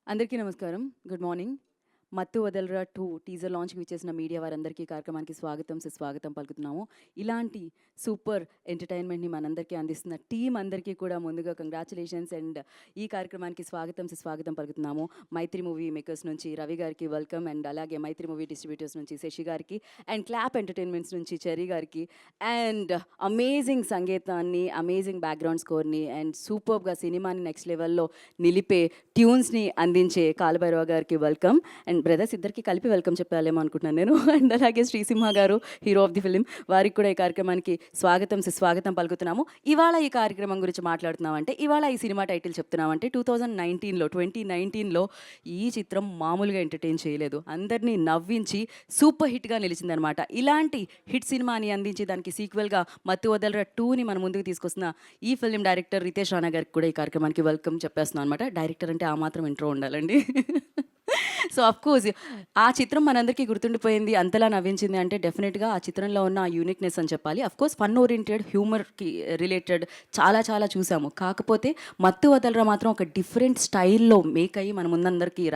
అందరికీ నమస్కారం. Good morning. 'మత్తు వదలరా 2' టీజర్ లాంచ్‌కి విచ్చేసిన మీడియా వారందరికీ కార్యక్రమానికి స్వాగతం, సుస్వాగతం పలుకుతున్నాము. ఇలాంటి సూపర్ ఎంటర్‌టైన్‌మెంట్‌ని మనందరికీ అందిస్తున్న టీమ్ అందరికీ కూడా ముందుగా కంగ్రాచ్యులేషన్స్ అండ్ ఈ కార్యక్రమానికి స్వాగతం, సుస్వాగతం పలుకుతున్నాము. మైత్రి మూవీ మేకర్స్ నుంచి రవి గారికి వెల్కమ్ అండ్ అలాగే మైత్రి మూవీ డిస్ట్రిబ్యూటర్స్ నుంచి శశి గారికి అండ్ క్లాప్ ఎంటర్‌టైన్‌మెంట్స్ నుంచి చెర్రీ గారికి అండ్ అమేజింగ్ సంగీతాన్ని, అమేజింగ్ బ్యాక్‌గ్రౌండ్ స్కోర్‌ని అండ్ సూపర్బ్‌గా సినిమాని నెక్స్ట్ లెవెల్‌లో నిలిపే ట్యూన్స్‌ని అందించే కాలభైరవ గారికి వెల్కమ్ అండ్ బ్రదర్స్ ఇద్దరికి కలిపి వెల్కమ్ చెప్పాలేమో అనుకుంటున్నాను నేను. అండ్ అలాగే శ్రీసింహ గారు హీరో ఆఫ్ ది ఫిలిం వారికి కూడా ఈ కార్యక్రమానికి స్వాగతం సుస్వాగతం పలుకుతున్నాము. ఇవాళ ఈ కార్యక్రమం గురించి మాట్లాడుతున్నామంటే ఇవాళ ఈ సినిమా టైటిల్ చెప్తున్నామంటే 2019లో ఈ చిత్రం మామూలుగా ఎంటర్టైన్ చేయలేదు, అందరినీ నవ్వించి సూపర్ హిట్గా నిలిచిందనమాట. ఇలాంటి హిట్ సినిమాని అందించి దానికి సీక్వెల్గా మత్తు వదలరా 2ని మన ముందుకు తీసుకొస్తున్న ఈ ఫిలిం డైరెక్టర్ రితేష్ రాణా గారికి కూడా ఈ కార్యక్రమానికి వెల్కమ్ చెప్పేస్తున్నాను అనమాట. డైరెక్టర్ అంటే ఆ మాత్రం ఇంట్రో ఉండాలండి. సో అఫ్కోర్స్ ఆ చిత్రం మనందరికీ గుర్తుండిపోయింది, అంతలా నవ్వించింది అంటే డెఫినెట్గా ఆ చిత్రంలో ఉన్న యూనిక్నెస్ అని చెప్పాలి. అఫ్కోర్స్ ఫన్ ఓరియంటెడ్, హ్యూమర్కి రిలేటెడ్ చాలా చాలా చూసాము. కాకపోతే మత్తు వదలరా మాత్రం ఒక డిఫరెంట్ స్టైల్లో మేక్ అయ్యి మన ముందందరికీ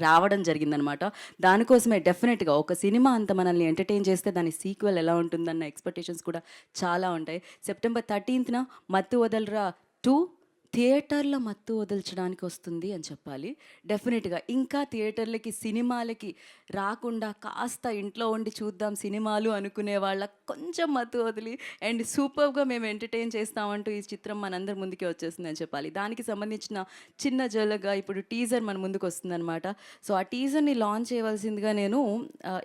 రావడం జరిగిందనమాట. దానికోసమే డెఫినెట్గా ఒక సినిమా అంత మనల్ని ఎంటర్టైన్ చేస్తే దాని సీక్వెల్ ఎలా ఉంటుందన్న ఎక్స్పెక్టేషన్స్ కూడా చాలా ఉంటాయి. సెప్టెంబర్ 13న మత్తు వదలరా 2 థియేటర్లో మత్తు వదల్చడానికి వస్తుంది అని చెప్పాలి. డెఫినెట్గా ఇంకా థియేటర్లకి సినిమాలకి రాకుండా కాస్త ఇంట్లో ఉండి చూద్దాం సినిమాలు అనుకునే వాళ్ళకి కొంచెం మత్తు వదిలి అండ్ సూపర్గా మేము ఎంటర్టైన్ చేస్తామంటూ ఈ చిత్రం మనందరి ముందుకే వచ్చేస్తుంది అని చెప్పాలి. దానికి సంబంధించిన చిన్న జలగా ఇప్పుడు టీజర్ మన ముందుకు వస్తుందన్నమాట. సో ఆ టీజర్ని లాంచ్ చేయవలసిందిగా నేను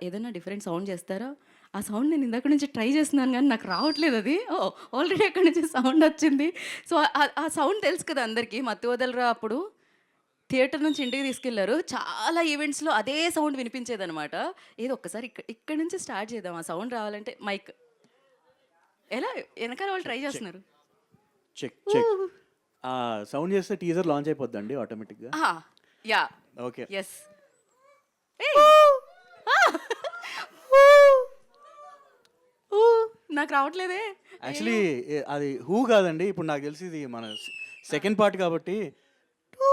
ఏదైనా డిఫరెంట్ సౌండ్ చేస్తారా? ఆ సౌండ్ నేను ఇందాక నుంచి ట్రై చేస్తున్నాను కానీ నాకు రావట్లేదు అది. ఆల్రెడీ అక్కడి నుంచి సౌండ్ వచ్చింది. సో ఆ సౌండ్ తెలుసు కదా అందరికీ, మత్తు వదలరా అప్పుడు థియేటర్ నుంచి ఇంటికి తీసుకెళ్లారు, చాలా ఈవెంట్స్లో అదే సౌండ్ వినిపించేదనమాట. ఏదో ఒక్కసారి ఇక్కడ నుంచి స్టార్ట్ చేద్దాం. ఆ సౌండ్ రావాలంటే మైక్ ఎలా వెనకాల వాళ్ళు ట్రై చేస్తున్నారు. చెక్ చెక్ సౌండ్ చేస్తే టీజర్ లాంచ్ అయిపోద్దండి ఆటోమేటిక్గా. Yeah okay. ఎస్. నాకు రావట్లేదే. యాక్చువల్లీ అది హూ కాదండి, ఇప్పుడు నాకు తెలిసి ఇది మన సెకండ్ పార్ట్ కాబట్టి ఓ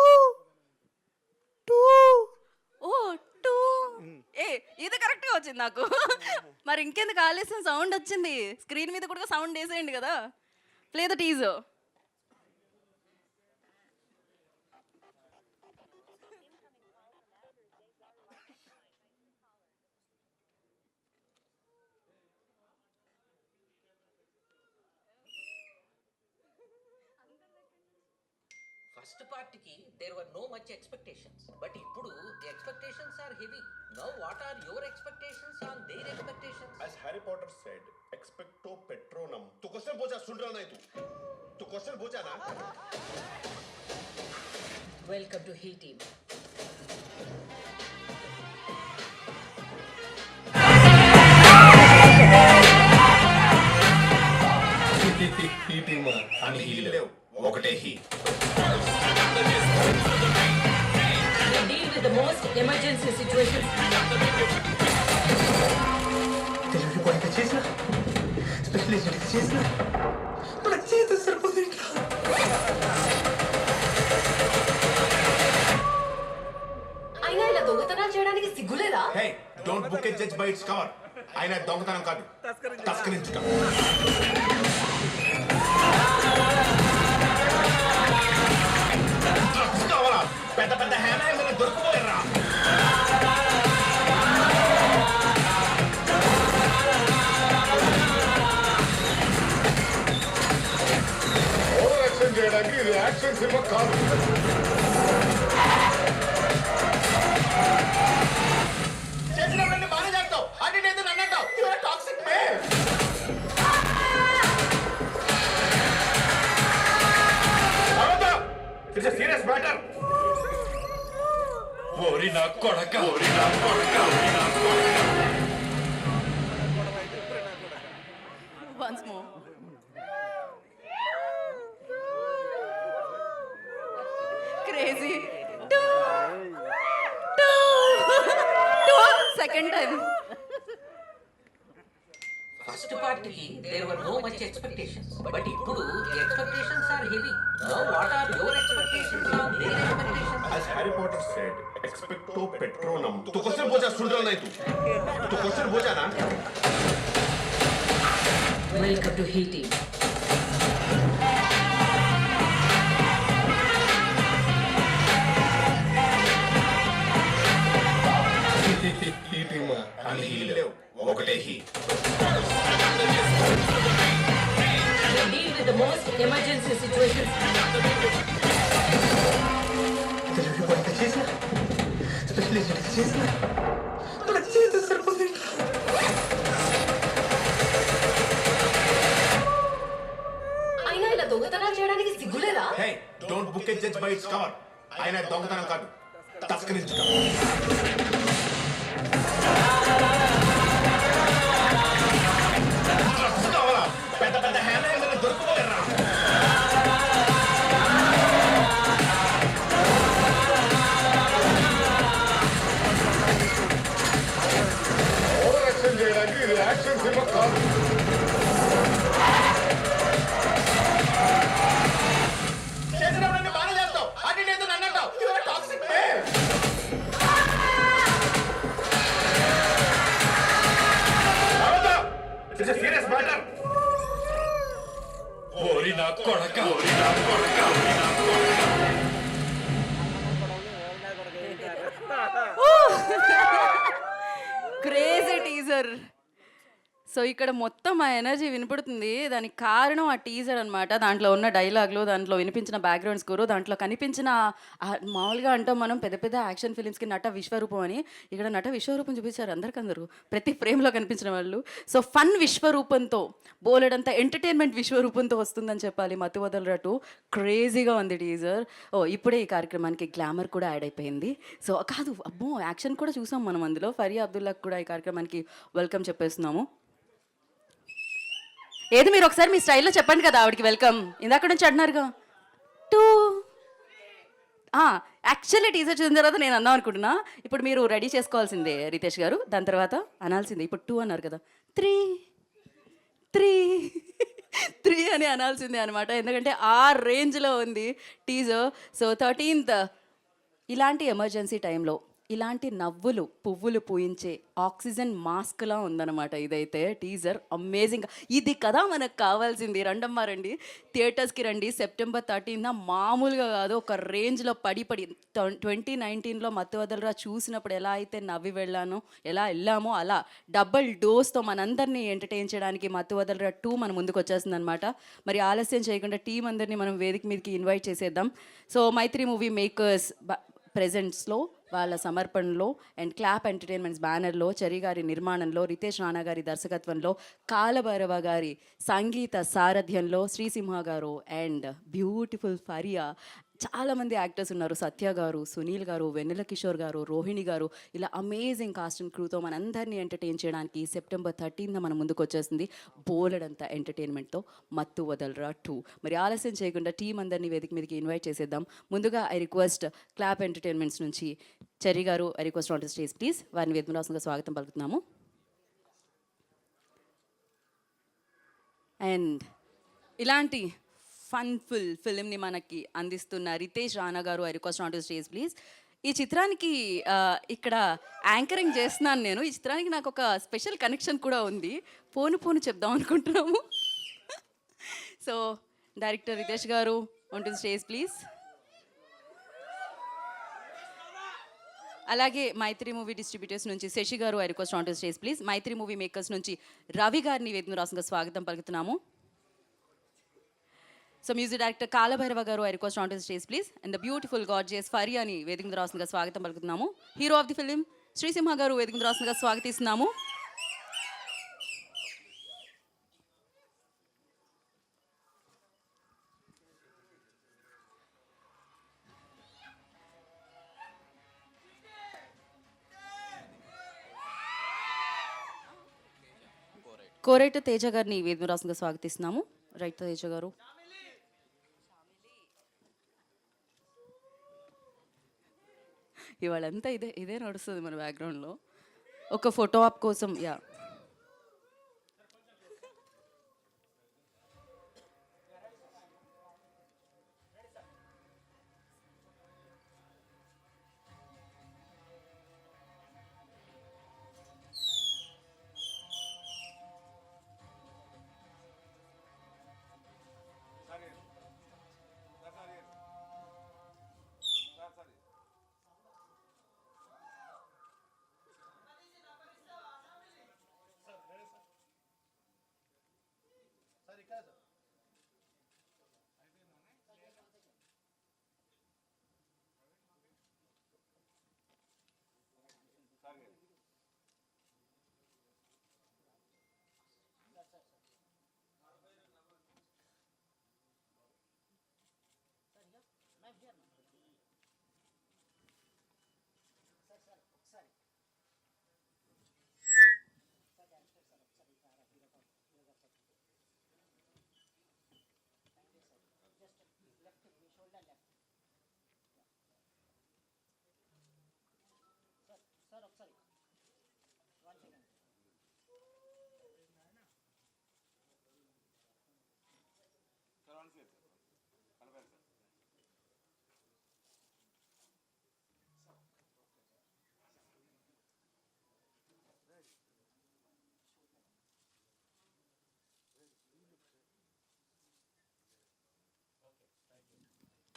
టూ ఇది కరెక్ట్గా వచ్చింది నాకు. మరి ఇంకెందుకు ఆలస్యం, సౌండ్ వచ్చింది స్క్రీన్ మీద కూడా సౌండ్ వేసేయండి కదా. Play the teaser. ఫస్ట్ పార్ట్కి there were no much expectations, but ఇప్పుడు the expectations are heavy. Now what are your expectations on their expectations? As Harry Potter said, expecto patronum. तू question पूछा, सुन रहा नहीं तू क्वेश्चन पूछा ना. Welcome to he team. He team అని హీ లేవు, ఒకటే he. Deal with the most emergency situations. Telugu పడితే చేసిన స్పెషలిస్ట్ చేసిన మనకు చేత సరిపోతుంది. అయినా ఇలా దొంగతనాలు చేయడానికి సిగ్గులేదా? Hey, don't book a judge by its cover. ఆయన దొంగతనం కాదు, తస్కరించడం. డ్రగ్స్ కావాలా? పెద్ద పెద్ద హ్యాండ్ దొరికిపోయారా? ఓవర్ యాక్షన్ చేయడానికి ఇది యాక్షన్ సినిమా కాదు. చేసినప్పుడు బాగా చేస్తావు, అది నేను నన్ను అంటావు. You are toxic man. It's a serious matter. ఓరి నా కొడక, ఓరి నా కొడక, ఓరి నా కొడక. Once more. Crazy. Second time. First first part కి there were no much expectations but ఇప్పుడు the expectations are heavy now what are your expectations on their expectations As Harry Potter said, expecto patronum. तू question पूछा सुन रहा नहीं तू question पूछा ना వెల్కమ్ టు హీటీ ఈ టీమ్ అని హీలేవు ఒకటే he deal with the most emergency situations delivery బాయ్కి చేసిన స్పెషల్ ఏజెంట్కి చేసిన మన చేతులు సరిపోతుంది అయినా ఇలా దొంగతనాలు చేయడానికి సిగ్గులేదా hey don't book a judge by its cover ఆయన దొంగతనం కాదు తస్కరించడం పెద్ద పెద్ద హ్యాండ్ దొరుకుపోయారా యాక్షన్ చేయడానికి ఇది యాక్షన్ సినిమా కాదు చేసినప్పుడు బాగా చేస్తావు అటు నేను అన్నట్టావు టాక్సిక్ ఇట్స్ సీరియస్ మ్యాటర్ ఓరి నా కొడక ఓరి నా కొడక ఓరి నా కొడక క్రేజీ టీజర్. సో ఇక్కడ మొత్తం ఆ ఎనర్జీ వినపడుతుంది. దానికి కారణం ఆ టీజర్ అనమాట. దాంట్లో ఉన్న డైలాగ్లు, దాంట్లో వినిపించిన బ్యాక్గ్రౌండ్ స్కోరు, దాంట్లో కనిపించిన మామూలుగా అంటాం మనం పెద్ద పెద్ద యాక్షన్ ఫిలిమ్స్కి నట విశ్వరూపం అని. ఇక్కడ నట విశ్వరూపం చూపించారు అందరికందరూ, ప్రతి ఫ్రేమ్లో కనిపించిన వాళ్ళు. సో ఫన్ విశ్వరూపంతో, బోలెడంత ఎంటర్టైన్మెంట్ విశ్వరూపంతో వస్తుందని చెప్పాలి మత్తు వదలరా 2. క్రేజీగా ఉంది టీజర్. ఇప్పుడే ఈ కార్యక్రమానికి గ్లామర్ కూడా యాడ్ అయిపోయింది. సో కాదు, అబ్బో యాక్షన్ కూడా చూసాం మనం అందులో. ఫరియా అబ్దుల్లాకి కూడా ఈ కార్యక్రమానికి వెల్కమ్ చెప్పేస్తున్నాము. ఏది మీరు ఒకసారి మీ స్టైల్లో చెప్పండి కదా ఆవిడకి వెల్కమ్. ఇందాక నుంచి అంటున్నారుగా 2. యాక్చువల్లీ టీజర్ చూసిన తర్వాత నేను అందాం అనుకుంటున్నా. ఇప్పుడు మీరు రెడీ చేసుకోవాల్సిందే రితేష్ గారు. దాని తర్వాత అనాల్సిందే. ఇప్పుడు 2 అన్నారు కదా, 3 అని అనాల్సిందే అనమాట. ఎందుకంటే ఆ రేంజ్లో ఉంది టీజర్. సో 13th ఇలాంటి ఎమర్జెన్సీ టైంలో ఇలాంటి నవ్వులు పువ్వులు పూయించే ఆక్సిజన్ మాస్క్లా ఉందన్నమాట ఇదైతే టీజర్. అమేజింగ్. ఇది కదా మనకు కావాల్సింది. రండమ్మా రండి, థియేటర్స్కి రండి. September 13th మామూలుగా కాదు, ఒక రేంజ్లో పడి 2019లో మత్తు వదలరా చూసినప్పుడు ఎలా అయితే నవ్వి వెళ్ళామో అలా డబుల్ డోస్తో మనందరినీ ఎంటర్టైన్ చేయడానికి మత్తు వదలరా 2 మన ముందుకు వచ్చేస్తుంది అనమాట. మరి ఆలస్యం చేయకుండా టీం అందరినీ మనం వేదిక మీదకి ఇన్వైట్ చేసేద్దాం. సో మైత్రి మూవీ మేకర్స్ ప్రెజెంట్స్లో, వాళ్ళ సమర్పణలో అండ్ క్లాప్ ఎంటర్టైన్మెంట్స్ బ్యానర్లో, చెరి గారి నిర్మాణంలో, రితేష్ రాణా గారి దర్శకత్వంలో, కాలభైరవ గారి సంగీత సారథ్యంలో, శ్రీసింహ గారు అండ్ బ్యూటిఫుల్ ఫరియా, చాలామంది యాక్టర్స్ ఉన్నారు. సత్య గారు, సునీల్ గారు, వెన్నెల కిషోర్ గారు, రోహిణి గారు, ఇలా అమేజింగ్ కాస్ట్ అండ్ క్రూతో మనందరినీ ఎంటర్టైన్ చేయడానికి September 13th మన ముందుకు వచ్చేసింది బోలెడంతా ఎంటర్టైన్మెంట్తో మత్తు వదలరా 2. మరి ఆలస్యం చేయకుండా టీం అందరినీ వేదిక మీదకి ఇన్వైట్ చేసేద్దాం. ముందుగా ఐ రిక్వెస్ట్ క్లాప్ ఎంటర్టైన్మెంట్స్ నుంచి చెర్రీ గారు, I request on to stage please. వారిని వేదికరాసంగా స్వాగతం పలుకుతున్నాము. అండ్ ఇలాంటి ఫన్ఫుల్ ఫిలింని మనకి అందిస్తున్న రితేష్ రాణా గారు, I request on to stage please. ఈ చిత్రానికి ఇక్కడ యాంకరింగ్ చేస్తున్నాను నేను. ఈ చిత్రానికి నాకు ఒక స్పెషల్ కనెక్షన్ కూడా ఉంది. పోను చెప్దాం అనుకుంటున్నాము. సో డైరెక్టర్ రితేష్ గారు, ఆన్ టు స్టేజ్ ప్లీజ్. అలాగే మైత్రి మూవీ డిస్ట్రిబ్యూటర్స్ నుంచి Sashi garu, I request on to stage please. Mythri movie makers నుంచి రవి గారిని వేదికరాసంగా స్వాగతం పలుకుతున్నాము. So music director Kaalabhairava garu, I request on to stage please. And the beautiful gorgeous ఫరియాని వేదిక మీద రాసంగా స్వాగతం పలుకుతున్నాము. Hero of the film Sri Simha garu వేదిక మీద రాసంగా స్వాగతిస్తున్నాము. కోరేట తేజ గారిని వేదిక మీద రాసంగా స్వాగతిస్తున్నాము. రైట్ తేజ గారు. ఇవాళంతా ఇదే నడుస్తుంది మన బ్యాక్గ్రౌండ్లో. ఒక ఫోటో ఆప్ కోసం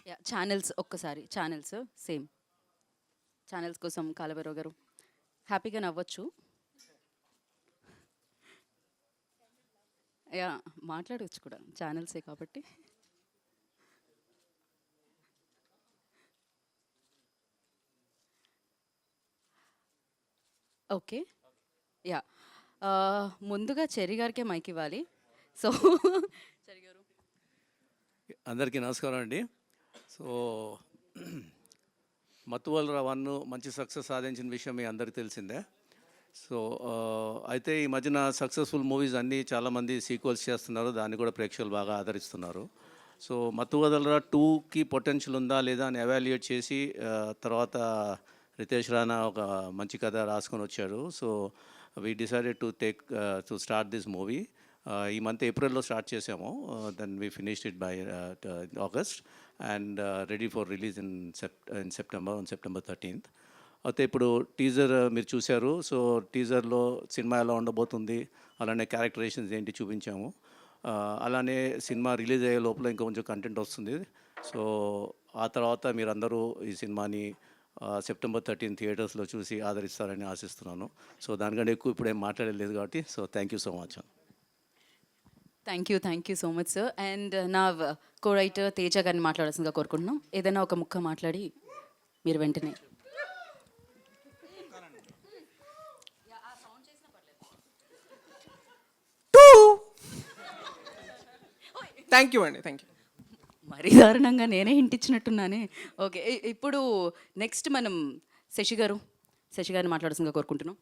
యా ఛానల్స్ ఒక్కసారి ఛానల్స్ సేమ్ ఛానల్స్ కోసం కాలభైరవ్ గారు హ్యాపీగా నవ్వచ్చు. యా మాట్లాడవచ్చు కూడా ఛానల్సే కాబట్టి. ఓకే యా ముందుగా చెర్రీ గారికే మైక్ ఇవ్వాలి. సో చెర్రీ గారు. అందరికీ నమస్కారం అండి. సో మత్తువలరా 1 మంచి సక్సెస్ సాధించిన విషయం మీ అందరికీ తెలిసిందే. సో అయితే ఈ మధ్యన సక్సెస్ఫుల్ మూవీస్ అన్నీ చాలామంది సీక్వెల్స్ చేస్తున్నారు, దాన్ని కూడా ప్రేక్షకులు బాగా ఆదరిస్తున్నారు. సో మత్తువదలరా 2కి పొటెన్షియల్ ఉందా లేదా అని ఎవాల్యుయేట్ చేసి తర్వాత రితేష్ రాణా ఒక మంచి కథ రాసుకొని వచ్చారు. So we decided to start this movie. ఈ మంత్ ఏప్రిల్లో స్టార్ట్ చేసాము, then we finished it by August and ready for release in September 13th. అయితే ఇప్పుడు టీజర్ మీరు చూశారు. సో టీజర్లో సినిమా ఎలా ఉండబోతుంది, అలానే క్యారెక్టరైజేషన్స్ ఏంటి చూపించాము. అలానే సినిమా రిలీజ్ అయ్యే లోపల ఇంకా కొంచెం కంటెంట్ వస్తుంది. సో ఆ తర్వాత మీరందరూ ఈ సినిమాని సెప్టెంబర్ 13 థియేటర్స్లో చూసి ఆదరిస్తారని ఆశిస్తున్నాను. సో దానికంటే ఎక్కువ ఇప్పుడు ఏం మాట్లాడలేదు కాబట్టి so thank you so much. Thank you so much sir. And నా కో రైటర్ తేజ గారిని మాట్లాడాల్సిందిగా కోరుకుంటున్నాం. ఏదైనా ఒక ముక్క మాట్లాడి మీరు వెంటనే. థ్యాంక్ యూ అండి, థ్యాంక్ యూ. మరీ దారుణంగా నేనే ఇంటిచ్చినట్టున్నానే. ఓకే ఇప్పుడు నెక్స్ట్ మనం శశి గారిని మాట్లాడాల్సిందిగా కోరుకుంటున్నాం.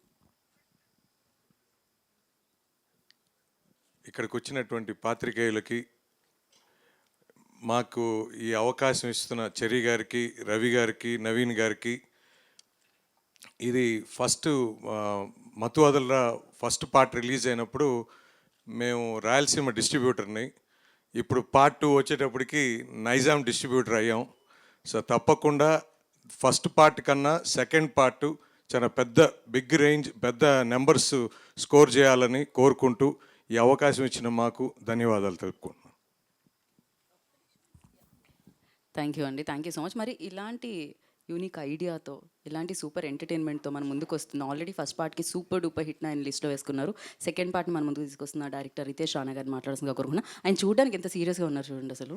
ఇక్కడికి వచ్చినటువంటి పాత్రికేయులకి, మాకు ఈ అవకాశం ఇస్తున్న చెర్రీ గారికి, రవి గారికి, నవీన్ గారికి, ఇది మత్తువదలరా ఫస్ట్ పార్ట్ రిలీజ్ అయినప్పుడు మేము రాయలసీమ డిస్ట్రిబ్యూటర్ని, ఇప్పుడు పార్ట్ 2 వచ్చేటప్పటికి నైజాం డిస్ట్రిబ్యూటర్ అయ్యాం. సో తప్పకుండా ఫస్ట్ పార్ట్ కన్నా సెకండ్ పార్ట్ చాలా బిగ్ రేంజ్, పెద్ద నెంబర్స్ స్కోర్ చేయాలని కోరుకుంటూ ఈ అవకాశం ఇచ్చిన మాకు ధన్యవాదాలు తెలుపుకుంటున్నాను. Thank you so much. మరి ఇలాంటి యూనిక్ ఐడియాతో, ఇలాంటి సూపర్ ఎంటర్టైన్మెంట్తో మనం ముందుకు వస్తున్నాం. ఆల్రెడీ ఫస్ట్ పార్ట్కి సూపర్ డూపర్ హిట్ ఆయన లిస్ట్లో వేసుకున్నారు. సెకండ్ పార్ట్ని మన ముందుకు తీసుకొస్తున్న డైరెక్టర్ రితేష్ రాణా గారిని మాట్లాడాల్సిందిగా కోరుకున్నా. ఆయన చూడడానికి ఎంత సీరియస్గా ఉన్నారు చూడండి అసలు.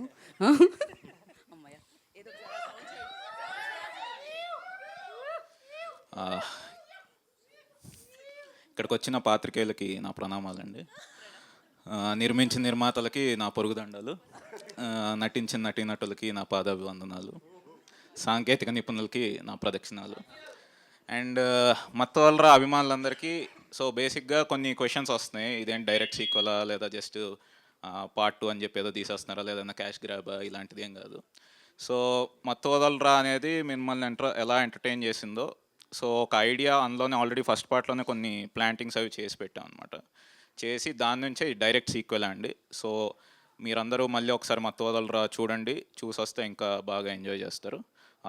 ఇక్కడికి వచ్చిన పాత్రికేయులకి నా ప్రణామాలండి. నిర్మించిన నిర్మాతలకి నా పొరుగుదండలు, నటించిన నటీనటులకి నా పాదాభివందనాలు, సాంకేతిక నిపుణులకి నా ప్రదక్షిణాలు. అండ్ మత్తువలరా అభిమానులందరికీ సో బేసిక్గా కొన్ని క్వశ్చన్స్ వస్తున్నాయి. ఇదేంటి డైరెక్ట్ సీక్వెలా లేదా జస్ట్ పార్ట్ 2 అని చెప్పి ఏదో తీసేస్తున్నారా, లేదన్నా క్యాష్ గ్రాబా, ఇలాంటిది ఏం కాదు. సో మత్తువదలరా అనేది మిమ్మల్ని ఎలా ఎంటర్టైన్ చేసిందో, సో ఒక ఐడియా అందులోనే ఆల్రెడీ ఫస్ట్ పార్ట్లోనే కొన్ని ప్లాంటింగ్స్ అవి చేసి పెట్టాం అనమాట. చేసి దాని నుంచే డైరెక్ట్ సీక్వెల్ అండి. సో మీరందరూ మళ్ళీ ఒకసారి మత్తువదలరా చూడండి, చూసి వస్తే ఇంకా బాగా ఎంజాయ్ చేస్తారు.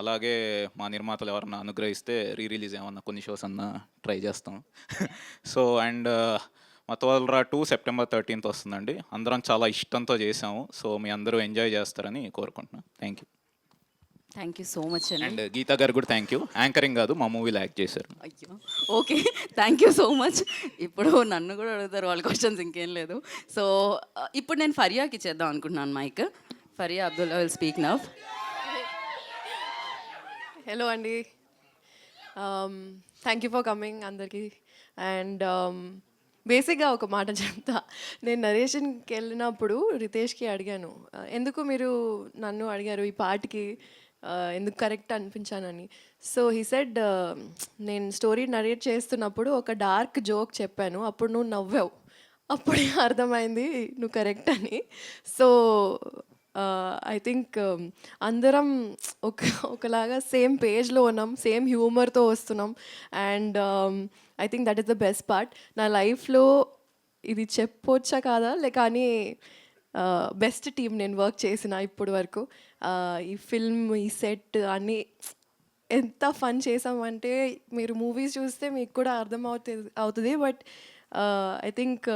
అలాగే మా నిర్మాతలు ఎవరన్నా అనుగ్రహిస్తే రిలీజ్ ఏమన్నా కొన్ని షోస్ అన్నా ట్రై చేస్తాం. So and Mathuvadalara 2 September 13th వస్తుందండి. అందరం చాలా ఇష్టంతో చేసాము. సో మీ అందరూ ఎంజాయ్ చేస్తారని కోరుకుంటున్నాను. Thank you. Thank you so much అండి. అండ్ గీతా గారు కూడా థ్యాంక్ యూ. యాంకరింగ్ కాదు, మా మూవీలో యాక్ట్ చేశారు. అయ్యో okay, thank you so much. ఇప్పుడు నన్ను కూడా అడుగుతారు వాళ్ళ క్వశ్చన్స్, ఇంకేం లేదు. సో ఇప్పుడు నేను ఫరియాకి చేద్దాం అనుకుంటున్నాను mic. Faria Abdullah will speak now. Hello అండి, థ్యాంక్ యూ ఫర్ కమింగ్ అందరికీ. అండ్ బేసిక్గా ఒక మాట చెప్తా. నేను నరేషన్కి వెళ్ళినప్పుడు రితేష్కి అడిగాను, ఎందుకు మీరు నన్ను అడిగారు ఈ పాటకి ఎందుకు కరెక్ట్ అనిపించానని. సో హీ సెడ్, నేను స్టోరీ నరేట్ చేస్తున్నప్పుడు ఒక డార్క్ జోక్ చెప్పాను, అప్పుడు నువ్వు నవ్వావు, అప్పుడే అర్థమైంది నువ్వు కరెక్ట్ అని. సో ఐ థింక్ అందరం ఒకలాగా సేమ్ పేజ్లో ఉన్నాం, సేమ్ హ్యూమర్తో వస్తున్నాం. And I think that is the best part. నా లైఫ్లో ఇది చెప్పొచ్చా కాదా కానీ బెస్ట్ టీం నేను వర్క్ చేసిన ఇప్పటి వరకు. ఈ ఫిల్మ్, ఈ సెట్ అన్నీ ఎంత ఫన్ చేసామంటే మీరు మూవీస్ చూస్తే మీకు కూడా అర్థం అవుతుంది. But I think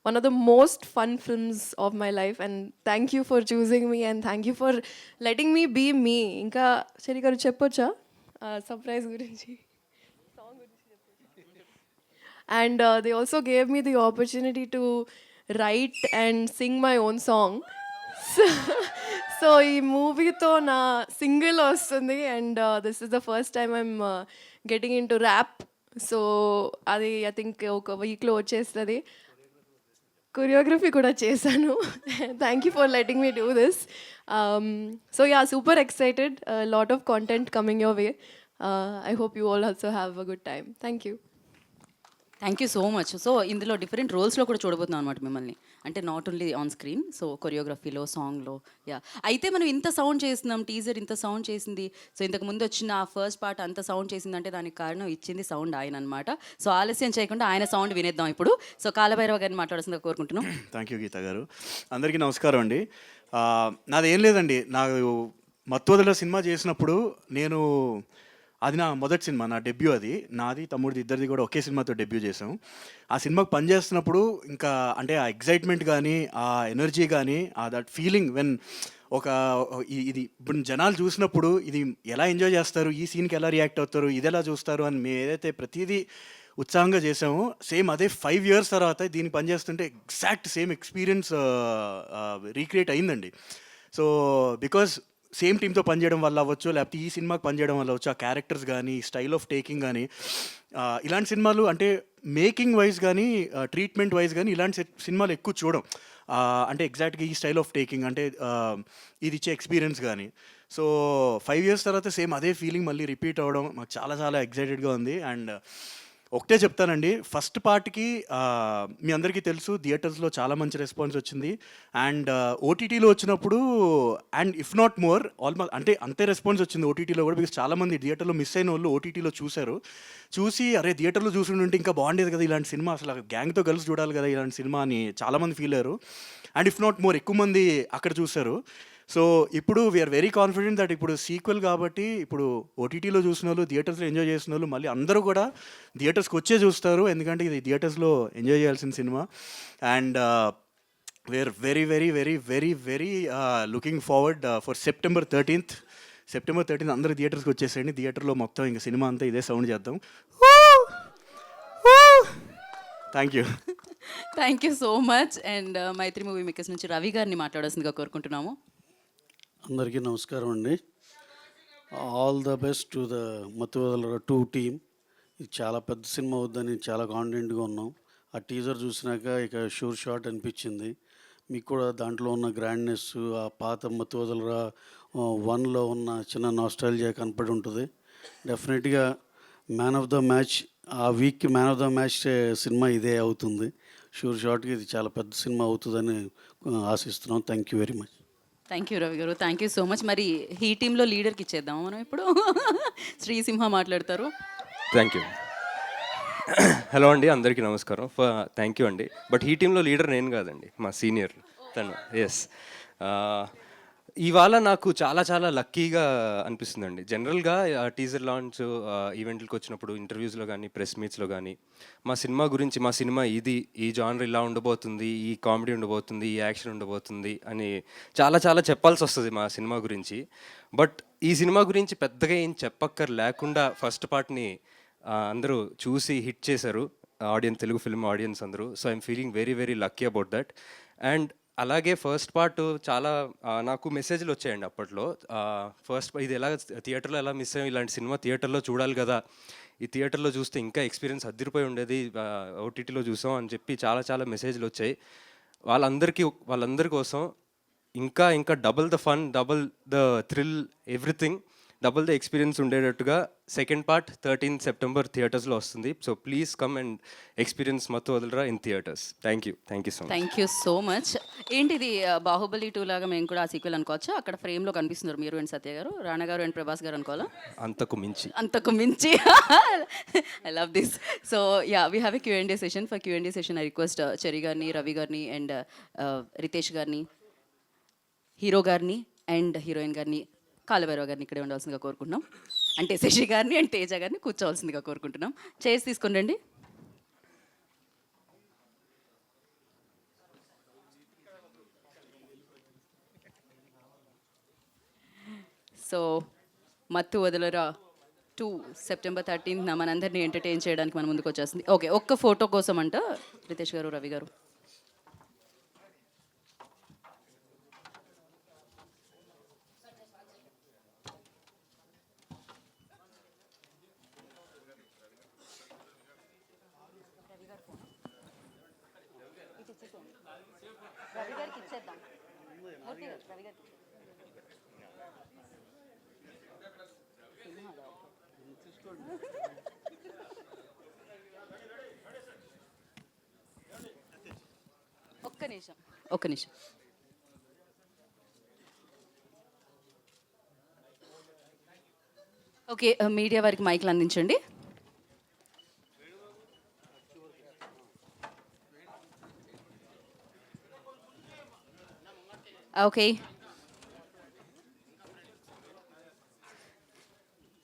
one of the most fun films of my life, and thank you for choosing me and thank you for letting me be me. Inka Sheri garu cheppocha surprise gurinchi, song gurinchi cheppocha. And they also gave me the opportunity to write and sing my own song. So ee movie to na single vastundi, and this is the first time I'm getting into rap. So adi I think oka week lo vachestadi. Choreography కూడా చేశాను. Thank you for letting me do this. So yeah, super excited, lot of content coming your way. I hope you all also have a good time. Thank you. Thank you so much. So ఇందులో different రోల్స్లో కూడా చూడబోతున్నాం అనమాట మిమ్మల్ని, అంటే not only on screen, so కొరియోగ్రఫీలో, సాంగ్లో. Yeah, అయితే మనం ఇంత సౌండ్ చేస్తున్నాం, టీజర్ ఇంత సౌండ్ చేసింది. సో ఇంతకు ముందు వచ్చిన ఆ ఫస్ట్ పార్ట్ అంత సౌండ్ చేసిందంటే దానికి కారణం ఇచ్చింది సౌండ్ ఆయన అనమాట. సో ఆలస్యం చేయకుండా ఆయన సౌండ్ వినేద్దాం ఇప్పుడు. సో కాలభైరవ గారిని మాట్లాడాల్సిందిగా కోరుకుంటున్నాం. థ్యాంక్ యూ గీత గారు. అందరికీ నమస్కారం అండి. నాదేం లేదండి, నాకు మత్తోదల సినిమా చేసినప్పుడు అది నా మొదటి సినిమా, నా డెబ్యూ. అది నాది, తమ్ముడిది, ఇద్దరిది కూడా ఒకే సినిమాతో డెబ్యూ చేసాం. ఆ సినిమాకి పనిచేస్తున్నప్పుడు ఇంకా అంటే ఆ ఎగ్జైట్మెంట్ కానీ, ఆ ఎనర్జీ కానీ, ఆ దట్ ఫీలింగ్ వెన్ ఇది ఇప్పుడు జనాలు చూసినప్పుడు ఇది ఎలా ఎంజాయ్ చేస్తారు, ఈ సీన్కి ఎలా రియాక్ట్ అవుతారు, ఇది ఎలా చూస్తారు అని మేము ఏదైతే ప్రతిదీ ఉత్సాహంగా చేసామో, సేమ్ అదే 5 years తర్వాత దీనికి పనిచేస్తుంటే ఎగ్జాక్ట్ సేమ్ ఎక్స్పీరియన్స్ రీక్రియేట్ అయిందండి. సో బికాజ్ సేమ్ టీంతో పనిచేయడం వల్ల అవ్వచ్చు, లేకపోతే ఈ సినిమాకి పనిచేయడం వల్ల అవ్వచ్చు, ఆ క్యారెక్టర్స్ కానీ, స్టైల్ ఆఫ్ టేకింగ్ కానీ, ఇలాంటి సినిమాలు అంటే మేకింగ్ వైజ్ కానీ, ట్రీట్మెంట్ వైజ్ కానీ ఇలాంటి సినిమాలు ఎక్కువ చూడం. అంటే ఎగ్జాక్ట్గా ఈ స్టైల్ ఆఫ్ టేకింగ్ అంటే ఇది ఇచ్చే ఎక్స్పీరియన్స్ కానీ. సో 5 years తర్వాత సేమ్ అదే ఫీలింగ్ మళ్ళీ రిపీట్ అవ్వడం మాకు చాలా చాలా ఎగ్జైటెడ్గా ఉంది. అండ్ ఒకటే చెప్తానండి, ఫస్ట్ పార్ట్కి మీ అందరికీ తెలుసు థియేటర్స్లో చాలా మంచి రెస్పాన్స్ వచ్చింది. అండ్ ఓటీటీలో వచ్చినప్పుడు and if not more almost అంటే అంతే రెస్పాన్స్ వచ్చింది ఓటీటీలో కూడా. బికాస్ చాలామంది థియేటర్లో మిస్ అయిన వాళ్ళు ఓటీటీలో చూసి అరే థియేటర్లో చూసుకుంటుంటే ఇంకా బాగుండేది కదా ఇలాంటి సినిమా, అసలు గ్యాంగ్తో కలిసి చూడాలి కదా ఇలాంటి సినిమా అని చాలామంది ఫీల్ అయ్యారు. అండ్ ఇఫ్ నాట్ మోర్ ఎక్కువ మంది అక్కడ చూశారు. సో ఇప్పుడు వీఆర్ వెరీ కాన్ఫిడెంట్ దట్ ఇప్పుడు సీక్వెల్ కాబట్టి ఇప్పుడు ఓటీటీలో చూసిన వాళ్ళు, థియేటర్స్లో ఎంజాయ్ చేసిన వాళ్ళు మళ్ళీ అందరూ కూడా థియేటర్స్కి వచ్చే చూస్తారు, ఎందుకంటే ఇది థియేటర్స్లో ఎంజాయ్ చేయాల్సిన సినిమా. And we are very very very very very looking forward for September 13th. September 13th అందరూ థియేటర్స్కి వచ్చేసేయండి. థియేటర్లో మొత్తం ఇంకా సినిమా అంతా ఇదే సౌండ్ చేద్దాం. Thank you. Thank you so much. And Mythri movie makers నుంచి రవి గారిని మాట్లాడాల్సిందిగా కోరుకుంటున్నాము. అందరికీ నమస్కారం అండి. All the best to the Mathu Vadalara 2 team. ఇది చాలా పెద్ద సినిమా అవుద్దని చాలా కాన్ఫిడెంట్గా ఉన్నాం. ఆ టీజర్ చూసినాక ఇక షూర్ షాట్ అనిపించింది. మీకు కూడా దాంట్లో ఉన్న గ్రాండ్నెస్, ఆ పాత మత్తువదల 1లో ఉన్న చిన్న నాస్టాల్జియా కనపడి ఉంటుంది. డెఫినెట్గా మ్యాన్ ఆఫ్ ద మ్యాచ్, ఆ వీక్కి మ్యాన్ ఆఫ్ ద మ్యాచ్ సినిమా ఇదే అవుతుంది. షూర్ షాట్గా ఇది చాలా పెద్ద సినిమా అవుతుందని ఆశిస్తున్నాం. Thank you very much. Thank you Ravi గారు, థ్యాంక్ యూ సో మచ్. మరి ఈ టీంలో లీడర్కి ఇచ్చేద్దాము మనం ఇప్పుడు. శ్రీసింహ మాట్లాడతారు. Thank you. హలో అండి, అందరికీ నమస్కారం. థ్యాంక్ యూ అండి. బట్ ఈ టీంలో లీడర్ నేను కాదండి, మా సీనియర్ తను. ఎస్, ఇవాళ నాకు చాలా చాలా లక్కీగా అనిపిస్తుందండి. జనరల్గా టీజర్ లాంచ్ ఈవెంట్లకు వచ్చినప్పుడు ఇంటర్వ్యూస్లో కానీ ప్రెస్ మీట్స్లో కానీ మా సినిమా గురించి, మా సినిమా ఇది, ఈ జానర్ ఇలా ఉండబోతుంది, ఈ కామెడీ ఉండబోతుంది, ఈ యాక్షన్ ఉండబోతుంది అని చాలా చాలా చెప్పాల్సి వస్తుంది మా సినిమా గురించి. బట్ ఈ సినిమా గురించి పెద్దగా ఏం చెప్పక్కర్ లేకుండా ఫస్ట్ పార్ట్ని అందరూ చూసి హిట్ చేశారు, ఆడియన్స్, తెలుగు ఫిల్మ్ ఆడియన్స్ అందరూ. So I'm feeling very very lucky about that. And అలాగే ఫస్ట్ పార్ట్ చాలా నాకు మెసేజ్లు వచ్చాయండి అప్పట్లో. ఫస్ట్ ఇది ఎలా థియేటర్లో ఎలా మిస్ అయ్యాం, ఇలాంటి సినిమా థియేటర్లో చూడాలి కదా, ఈ థియేటర్లో చూస్తే ఇంకా ఎక్స్పీరియన్స్ అదిరిపోయి ఉండేది, ఓటీటీలో చూసాం అని చెప్పి చాలా చాలా మెసేజ్లు వచ్చాయి. వాళ్ళందరి కోసం ఇంకా ఇంకా double the fun, double the thrill, everything, double the experience ఉండేటట్టుగా సెకండ్ పార్ట్ 13th September థియేటర్స్లో వస్తుంది. So please come and experience మత్తు వదలరా in theatres. Thank you so much. Thank you so much. ఏంటిది బాహుబలి 2 లాగా మేము కూడా ఆ సీక్వెల్ అనుకోవచ్చా? అక్కడ ఫ్రేమ్లో కనిపిస్తున్నారు మీరు అండ్ సత్య గారు, రాణా గారు అండ్ ప్రభాస్ గారు అనుకోవాలా? అంతకు మించి I love this. So yeah, we have a Q&A session. For Q&A session I request Cherry గారిని, రవి గారిని అండ్ రితేష్ గారిని, హీరో గారిని అండ్ హీరోయిన్ గారిని, కాలభైరవ గారిని ఇక్కడే ఉండాల్సిందిగా కోరుకుంటున్నాం. అంటే శశి గారిని అండ్ తేజ గారిని కూర్చోవాల్సిందిగా కోరుకుంటున్నాం. చైర్స్ తీసుకుని రండి. సో మత్తు వదలరా 2 September 13th మనందరినీ ఎంటర్టైన్ చేయడానికి మన ముందుకు వచ్చేస్తుంది. ఓకే, ఒక్క ఫోటో కోసం అంట రితేష్ గారు, రవి గారు. ఒక్క నిమిషం. ఓకే, మీడియా వారికి మైక్లు అందించండి. ఓకే,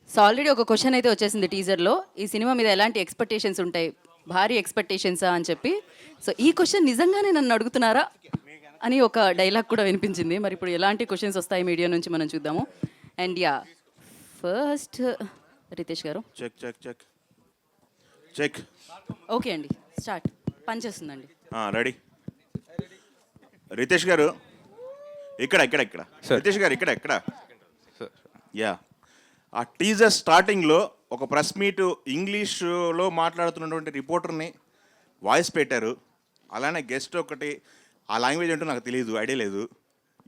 సో ఆల్రెడీ ఒక క్వశ్చన్ అయితే వచ్చేసింది టీజర్లో, ఈ సినిమా మీద ఎలాంటి ఎక్స్పెక్టేషన్స్ ఉంటాయి, భారీ ఎక్స్పెక్టేషన్సా అని చెప్పి. సో ఈ క్వశ్చన్ నిజంగానే నన్ను అడుగుతున్నారా అని ఒక డైలాగ్ కూడా వినిపించింది. మరి ఇప్పుడు ఎలాంటి క్వశ్చన్స్ వస్తాయి మీడియా నుంచి మనం చూద్దాము. And yeah, first Ritesh garu. Check check check check. Okay అండి, స్టార్ట్. పనిచేస్తుందండి. రెడీ. రితేష్ గారు ఇక్కడ ఇక్కడ ఇక్కడ రితేష్ గారు ఇక్కడ ఇక్కడ. యా, ఆ టీజర్ స్టార్టింగ్లో ఒక ప్రెస్ మీట్ ఇంగ్లీష్లో మాట్లాడుతున్నటువంటి రిపోర్టర్ని వాయిస్ పెట్టారు. అలానే గెస్ట్ ఒకటి, ఆ లాంగ్వేజ్ ఏంటో నాకు తెలియదు, ఐడియా లేదు.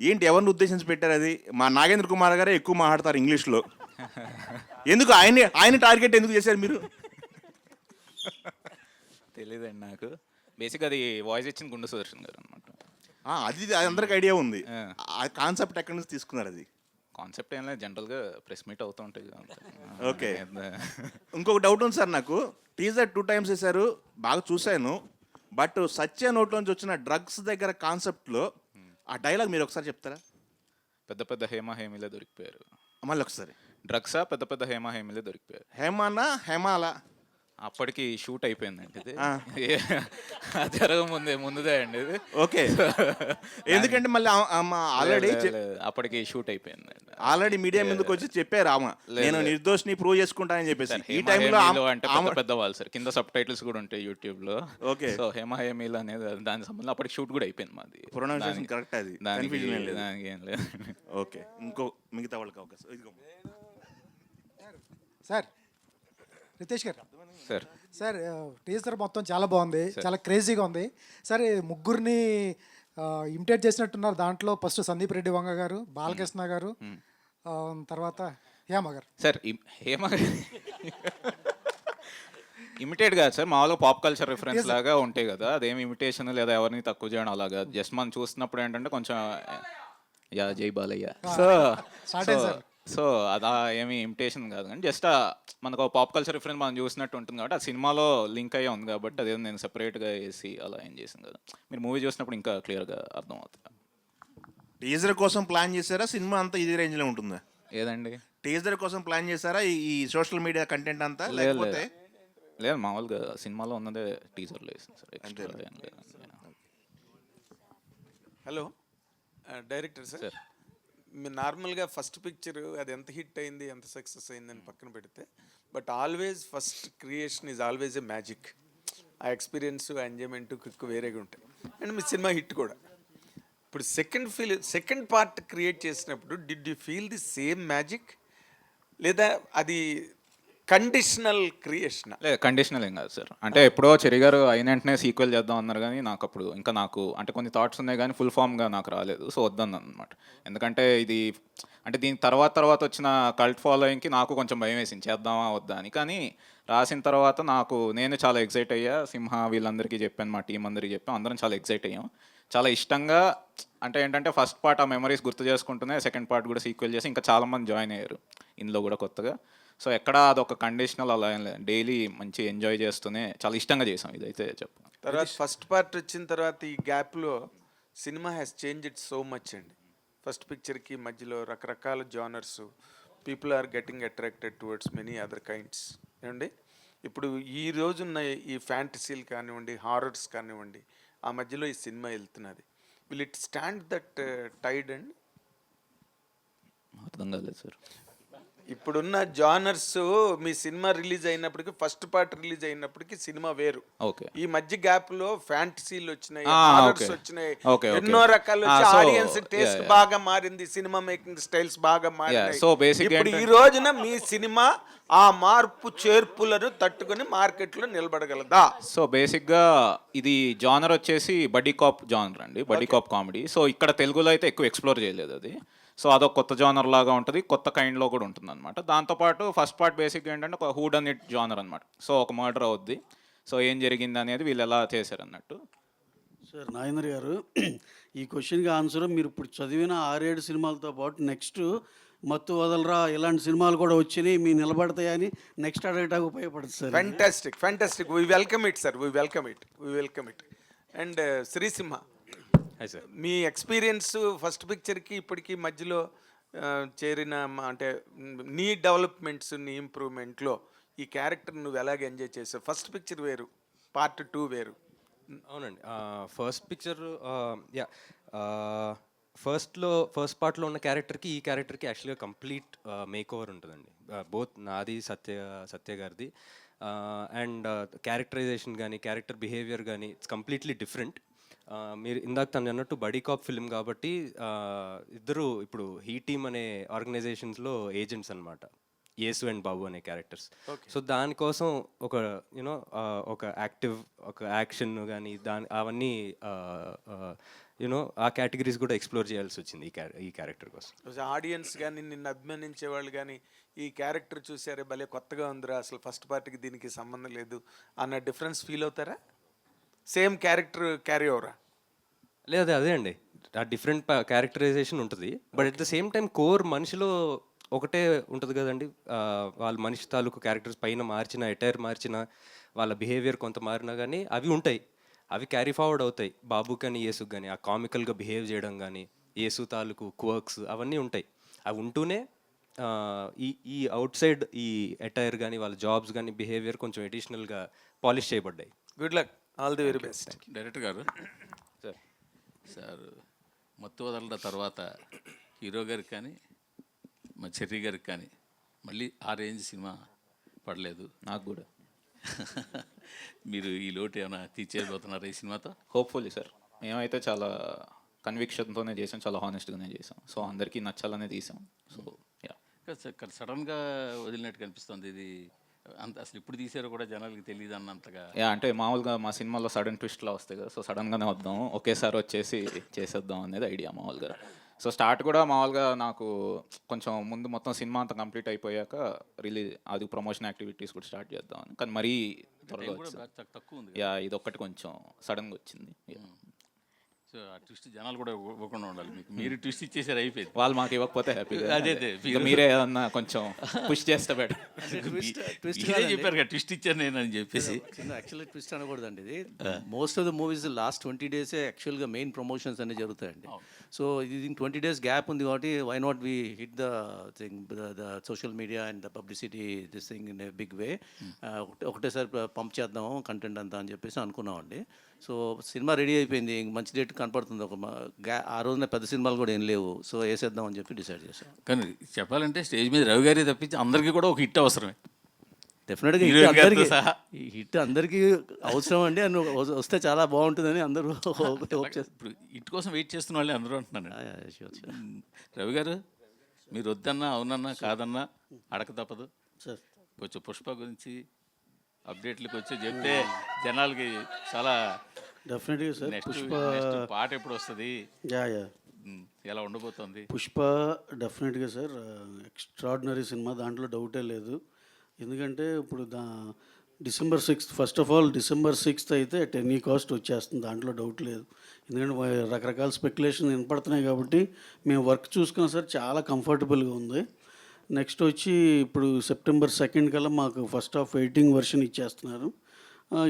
ఏంటి, ఎవరిని ఉద్దేశించి పెట్టారు అది? మా నాగేంద్ర కుమార్ గారే ఎక్కువ మాట్లాడతారు ఇంగ్లీష్లో. ఎందుకు ఆయన టార్గెట్ ఎందుకు చేశారు మీరు? తెలియదండి నాకు. బేసిక్గా అది వాయిస్ ఇచ్చిన గుండు సుదర్శన్ గారు అనమాట. అది అందరికి ఐడియా ఉంది. ఆ కాన్సెప్ట్ ఎక్కడి నుంచి తీసుకున్నారు? అది కాన్సెప్ట్ ఏం లేదు, జనరల్గా ప్రెస్ మీట్ అవుతూ ఉంటుంది. ఓకే. ఇంకొక డౌట్ ఉంది సార్ నాకు. టీజర్ 2 times వేశారు, బాగా చూశాను. బట్ సత్య నోట్లోంచి వచ్చిన డ్రగ్స్ దగ్గర కాన్సెప్ట్లో ఆ డైలాగ్ మీరు ఒకసారి చెప్తారా? పెద్ద పెద్ద హేమీలే దొరికిపోయారు. మళ్ళీ ఒకసారి. డ్రగ్సా పెద్ద పెద్ద హేమీలే దొరికిపోయారు. హేమాలా అప్పటికి షూట్ అయిపోయిందండి ఇది. జరగ ముందుదే అండి ఇది. ఓకే. ఎందుకంటే మళ్ళీ ఆల్రెడీ అప్పటికి షూట్ అయిపోయింది. ఆల్రెడీ మీడియా ముందుకు వచ్చి చెప్పారు ఆమె, నేను నిర్దోషిని ప్రూవ్ చేసుకుంటానని చెప్పేసి. ఈ టైంలో అంటే పెద్ద వాళ్ళు సార్, కింద సబ్ టైటిల్స్ కూడా ఉంటాయి యూట్యూబ్ లో. ఓకే. సో హేమీల్ అనేది దాని సంబంధం అప్పటికి షూట్ కూడా అయిపోయింది మాది. ప్రొనౌన్సియేషన్ కరెక్ట్ అది, కన్ఫ్యూజన్ ఏం లేదు. ఏం లేదు. ఓకే, ఇంకో మిగతా వాళ్ళకి అవకాశం. ఇదిగో సార్, రితేష్ గారు. సార్ సార్, టీజర్ మొత్తం చాలా బాగుంది, చాలా క్రేజీగా ఉంది సార్. ముగ్గురిని ఇమిటేట్ చేసినట్టున్నారు దాంట్లో. ఫస్ట్ సందీప్ రెడ్డి వంగ గారు, బాలకృష్ణ గారు, తర్వాత హేమ గారు. సార్ హేమ ఇమిటేట్ కాదు సార్, మామూలుగా పాప్ కల్చర్ రిఫరెన్స్ లాగా ఉంటాయి కదా, అదేమి ఇమిటేషన్ లేదా ఎవరిని తక్కువ చేయడం అలాగా. జస్ట్ మనం చూస్తున్నప్పుడు ఏంటంటే కొంచెం యా జై బాలయ్య. సో అదా ఏమి ఇమిటేషన్ కాదు, కానీ జస్ట్ మనకు పాప్ కల్చర్ రిఫరెన్స్ మనం చూసినట్టు ఉంటుంది కాబట్టి ఆ సినిమాలో లింక్ అయ్యే ఉంది కాబట్టి అదేదో నేను సెపరేట్గా వేసి అలా ఏం చేసింది కదా. మీరు మూవీ చూసినప్పుడు ఇంకా క్లియర్గా అర్థమవుతుంది. టీజర్ కోసం ప్లాన్ చేశారా, సినిమా అంతా ఇదే రేంజ్లో ఉంటుందా? ఏదండి? టీజర్ కోసం ప్లాన్ చేశారా ఈ సోషల్ మీడియా కంటెంట్ అంతా, లేదు లేకపోతే? లేదు, మామూలుగా సినిమాలో ఉన్నదే టీజర్లో వేసింది సార్, ఎక్స్ట్రా ఏం లేదు. హలో డైరెక్టర్ సార్, మీరు నార్మల్గా ఫస్ట్ పిక్చర్ అది ఎంత హిట్ అయింది, ఎంత సక్సెస్ అయిందని పక్కన పెడితే, but always first creation is always a magic. ఆ ఎక్స్పీరియన్స్, ఆ ఎంజాయ్మెంట్, కిక్ వేరేగా ఉంటాయి. అండ్ మీ సినిమా హిట్ కూడా. ఇప్పుడు సెకండ్ పార్ట్ క్రియేట్ చేసినప్పుడు did you feel the same magic, లేదా అది కండిషనల్ క్రియేషన్? లేదు, కండిషనల్ ఏం కాదు సార్. అంటే ఎప్పుడో చెరి గారు అయిన వెంటనే సీక్వెల్ చేద్దాం అన్నారు, కానీ నాకు అప్పుడు ఇంకా నాకు అంటే కొన్ని థాట్స్ ఉన్నాయి కానీ ఫుల్ ఫామ్గా నాకు రాలేదు. సో వద్దన్నాను అనమాట. ఎందుకంటే ఇది అంటే దీని తర్వాత వచ్చిన కల్ట్ ఫాలోయింగ్కి నాకు కొంచెం భయం వేసింది చేద్దామా వద్దా అని. కానీ రాసిన తర్వాత నేను చాలా ఎక్సైట్ అయ్యా. సింహ వీళ్ళందరికీ చెప్పాను, మా టీం అందరికీ చెప్పాను, అందరం చాలా ఎక్సైట్ అయ్యాం. చాలా ఇష్టంగా అంటే ఏంటంటే ఫస్ట్ పార్ట్ ఆ మెమరీస్ గుర్తు చేసుకుంటూనే సెకండ్ పార్ట్ కూడా సీక్వెల్ చేసి ఇంకా చాలామంది జాయిన్ అయ్యారు ఇందులో కూడా కొత్తగా. సో ఎక్కడ అదొక కండిషనల్ అలా ఏం లేదు, డైలీ మంచి ఎంజాయ్ చేస్తూనే చాలా ఇష్టంగా చేసాం ఇదైతే చెప్పాను. తర్వాత ఫస్ట్ పార్ట్ వచ్చిన తర్వాత ఈ గ్యాప్లో సినిమా has change it so much అండి. ఫస్ట్ పిక్చర్కి మధ్యలో రకరకాల genres, people are getting attracted towards many other kinds. ఏమండి ఇప్పుడు ఈ రోజున్న ఈ ఫ్యాంటసీలు కానివ్వండి, హారర్స్ కానివ్వండి, ఆ మధ్యలో ఈ సినిమా వెళ్తున్నది. Will it stand that tide and? అర్థం కాలేదు సార్. ఇప్పుడున్న జానర్స్ మీ సినిమా రిలీజ్ అయినప్పటికీ, ఫస్ట్ పార్ట్ రిలీజ్ అయినప్పటికీ సినిమా వేరు. ఓకే. ఈ మధ్య గ్యాప్ లో ఫ్యాంటసీలు వచ్చినాయి, ఓకే. హారర్స్ వచ్చినాయి, ఎన్నో రకాలు వచ్చి ఆడియన్స్ టేస్ట్ బాగా మారింది, సినిమా మేకింగ్ స్టైల్స్ బాగా మారినాయి. సో బేసిక్ ఇప్పుడు ఈ రోజున మీ సినిమా ఆ మార్పు చేర్పులను తట్టుకొని మార్కెట్లో నిలబడగలదా? సో బేసిక్గా ఇది జానర్ వచ్చేసి బడ్డీ కాప్ జానర్ అండి, బడ్డీ కాప్ కామెడీ. సో ఇక్కడ తెలుగులో అయితే ఎక్కువ ఎక్స్ప్లోర్ చేయలేదు అది. సో అదొక కొత్త జానర్ లాగా ఉంటుంది, కొత్త కైండ్లో కూడా ఉంటుంది అనమాట. దాంతోపాటు ఫస్ట్ పార్ట్ బేసిక్గా ఏంటంటే ఒక హూడ్ అండ్ ఇట్ జానర్ అనమాట. సో ఒక మర్డర్ అవుద్ది, సో ఏం జరిగింది అనేది వీళ్ళు ఎలా చేశారు అన్నట్టు. సార్ నాగేంద్ర గారు, ఈ క్వశ్చన్కి ఆన్సర్ మీరు ఇప్పుడు చదివిన 6-7 సినిమాలతో పాటు నెక్స్ట్ మత్తు వదలరా ఇలాంటి సినిమాలు కూడా వచ్చినాయి, మీ నిలబడతాయని నెక్స్ట్ అడగటానికి ఉపయోగపడుతుంది sir. Fantastic we welcome it sir, we welcome it. And Sri Simha, మీ ఎక్స్పీరియన్స్ ఫస్ట్ పిక్చర్కి ఇప్పటికీ మధ్యలో చేరిన అంటే నీ డెవలప్మెంట్స్, నీ ఇంప్రూవ్మెంట్లో ఈ క్యారెక్టర్ నువ్వు ఎలాగ ఎంజాయ్ చేసావు? ఫస్ట్ పిక్చర్ వేరు, పార్ట్ 2 వేరు. అవునండి. ఫస్ట్ పిక్చర్ ఫస్ట్ పార్ట్లో ఉన్న క్యారెక్టర్కి ఈ క్యారెక్టర్కి యాక్చువల్గా కంప్లీట్ మేక్ ఓవర్ ఉంటుందండి. బోత్ నాది, సత్య గారిది. అండ్ క్యారెక్టరైజేషన్ కానీ, క్యారెక్టర్ బిహేవియర్ కానీ ఇట్స్ కంప్లీట్లీ డిఫరెంట్. మీరు ఇందాక తను అన్నట్టు బడీ కాప్ ఫిల్మ్ కాబట్టి ఇద్దరు ఇప్పుడు హీ టీమ్ అనే ఆర్గనైజేషన్స్లో ఏజెంట్స్ అనమాట, యేసు అండ్ బాబు అనే క్యారెక్టర్స్. సో దానికోసం ఒక ఒక ఒక యాక్షన్ కానీ అవన్నీ ఆ కేటగిరీస్ కూడా ఎక్స్ప్లోర్ చేయాల్సి వచ్చింది ఈ క్యారెక్టర్ కోసం. ఆడియన్స్ కానీ, నిన్ను అభిమానించే వాళ్ళు కానీ ఈ క్యారెక్టర్ చూసారే భలే కొత్తగా ఉందిరా, అసలు ఫస్ట్ పార్ట్కి దీనికి సంబంధం లేదు అన్న డిఫరెన్స్ ఫీల్ అవుతారా? సేమ్ క్యారెక్టర్ క్యారీ ఓవరా? లేదు, అదే అండి, ఆ డిఫరెంట్ క్యారెక్టరైజేషన్ ఉంటుంది. But at the same time core మనిషిలో ఒకటే ఉంటుంది కదండి. వాళ్ళ మనిషి తాలూకు క్యారెక్టర్స్ పైన మార్చిన, ఎటైర్ మార్చిన, వాళ్ళ బిహేవియర్ కొంత మారినా కానీ అవి ఉంటాయి, అవి క్యారీ ఫార్వర్డ్ అవుతాయి. బాబు కానీ యేసుకు కానీ ఆ కామికల్గా బిహేవ్ చేయడం కానీ, యేసు తాలూకు క్వర్క్స్ అవన్నీ ఉంటాయి. అవి ఉంటూనే ఈ అవుట్ సైడ్ ఈ అటైర్ కానీ, వాళ్ళ జాబ్స్ కానీ, బిహేవియర్ కొంచెం ఎడిషనల్గా పాలిష్ చేయబడ్డాయి. Good luck, all the very best. Director గారు, సార్ మత్తు వదలడం తర్వాత హీరో గారికి కానీ, మా చెర్రీ గారికి కానీ మళ్ళీ ఆ రేంజ్ సినిమా పడలేదు. నాకు కూడా. మీరు ఈ లోటు ఏమైనా తీర్చేయబోతున్నారు ఈ సినిమాతో? Hopefully sir. మేమైతే చాలా కన్విక్షన్తోనే చేసాం, చాలా హానెస్ట్గానే చేసాం. సో అందరికీ నచ్చాలనే తీసాం. సో సార్ సడన్గా వదిలినట్టు కనిపిస్తుంది ఇది, అంత అసలు ఇప్పుడు తీసారో కూడా జనాలకి తెలియదు అన్నంతగా. అంటే మామూలుగా మా సినిమాలో సడన్ ట్విస్ట్లా వస్తాయి కదా, సో సడన్గానే వద్దాం, ఒకేసారి వచ్చేసి చేసేద్దాం అనేది ఐడియా మామూలుగా. సో స్టార్ట్ కూడా మామూలుగా నాకు కొంచెం ముందు మొత్తం సినిమా అంతా కంప్లీట్ అయిపోయాక రిలీజ్ అది ప్రమోషన్ యాక్టివిటీస్ కూడా స్టార్ట్ చేద్దామని, కానీ మరీ త్వరగా తక్కువ ఉంది. ఇది ఒక్కటి కొంచెం సడన్గా వచ్చింది. సో ఆ ట్విస్ట్ జనాలు కూడా ఇవ్వకుండా ఉండాలి మీకు. మీరు ట్విస్ట్ ఇచ్చేసారు, అయిపోయింది. వాళ్ళు మాకు ఇవ్వకపోతే హ్యాపీ. అదే ఇక మీరే ఏదన్నా కొంచెం పుష్ చేస్తే బెటర్. ఇదే చెప్పారు కదా ట్విస్ట్ ఇచ్చాను నేను అని చెప్పేసి. యాక్చువల్లీ ట్విస్ట్ అనకూడదండి ఇది. Most of the movies last 20 డేసే యాక్చువల్గా మెయిన్ ప్రమోషన్స్ అన్నీ జరుగుతాయండి. సో ఇది 20 డేస్ గ్యాప్ ఉంది కాబట్టి why not we hit the thing the social media and the publicity this thing in a big way. ఒకటేసారి పంప్ చేద్దాం కంటెంట్ అంతా అని చెప్పేసి అనుకున్నామండి. సో సినిమా రెడీ అయిపోయింది, మంచి డేట్ కనపడుతుంది. ఆ రోజున పెద్ద సినిమాలు కూడా ఏం లేవు, సో వేసేద్దాం అని చెప్పి డిసైడ్ చేశాం. కానీ చెప్పాలంటే స్టేజ్ మీద రవి గారి తప్పించి అందరికీ కూడా ఒక హిట్ అవసరమే. డెఫినెట్గా హిట్ అందరికీ అవసరం అండి. అని వస్తే చాలా బాగుంటుందని అందరూ ఇప్పుడు హిట్ కోసం వెయిట్ చేస్తున్న వాళ్ళే అందరూ అంటున్నాను. రవి గారు మీరు వద్దన్నా అవునన్నా కాదన్నా అడక తప్పదు. కొంచెం పుష్ప గురించి అప్డేట్లకు వచ్చి చెప్తే జనాలకి చాలా డెఫినెట్గా సార్. నెక్స్ట్ పాట ఎప్పుడు వస్తుంది, ఎలా ఉండబోతుంది? పుష్ప డెఫినెట్గా సార్ ఎక్స్ట్రాడినరీ సినిమా, దాంట్లో డౌటే లేదు. ఎందుకంటే ఇప్పుడు December 6th first of all December 6th అయితే అట్ ఎనీ కాస్ట్ వచ్చేస్తుంది, దాంట్లో డౌట్ లేదు. ఎందుకంటే రకరకాల స్పెక్యులేషన్ వినపడుతున్నాయి కాబట్టి మేము వర్క్ చూసుకున్నా సార్ చాలా కంఫర్టబుల్గా ఉంది. నెక్స్ట్ వచ్చి ఇప్పుడు September 2nd కల్లా మాకు ఫస్ట్ హాఫ్ ఎడిటింగ్ వర్షన్ ఇచ్చేస్తున్నారు.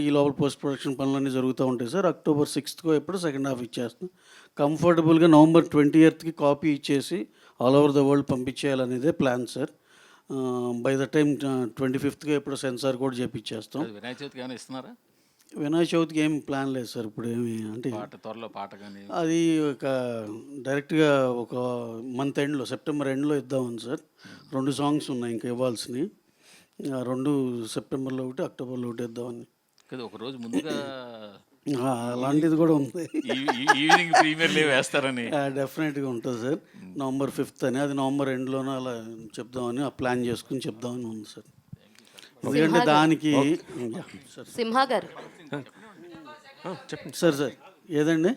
ఈ లోపల పోస్ట్ ప్రొడక్షన్ పనులన్నీ జరుగుతూ ఉంటాయి సార్. October 6th ఎప్పుడు సెకండ్ హాఫ్ ఇచ్చేస్తున్నాం. కంఫర్టబుల్గా November 20th కాపీ ఇచ్చేసి ఆల్ ఓవర్ ద వరల్డ్ పంపించేయాలనేదే plan sir. By the time 25th ఎప్పుడు సెన్సార్ కూడా చేపించేస్తాం. వినాయక చవితికి ఏమైనా ఇస్తున్నారా? వినాయక చవితికి ఏం ప్లాన్ లేదు సార్ ఇప్పుడు ఏమి. అంటే త్వరలో పాట కానీ అది ఒక డైరెక్ట్గా ఒక మంత్ ఎండ్లో సెప్టెంబర్ ఎండ్లో ఇద్దామని సార్. 2 సాంగ్స్ ఉన్నాయి ఇంకా ఇవ్వాల్సినవి. 2 సెప్టెంబర్లో ఒకటి, అక్టోబర్లో ఒకటి ఇద్దామని. ఒక రోజు ముందుగా అలాంటిది కూడా ఉంది. ఈవినింగ్ ప్రీమియర్లీ వేస్తారని డెఫినెట్గా ఉంటుంది సార్. November 5th అని, అది నవంబర్ ఎండ్లోనే అలా చెప్దామని ప్లాన్ చేసుకుని చెప్దామని ఉంది సార్. ఎందుకంటే దానికి సింహ గారు చెప్పండి సార్. ఏదండి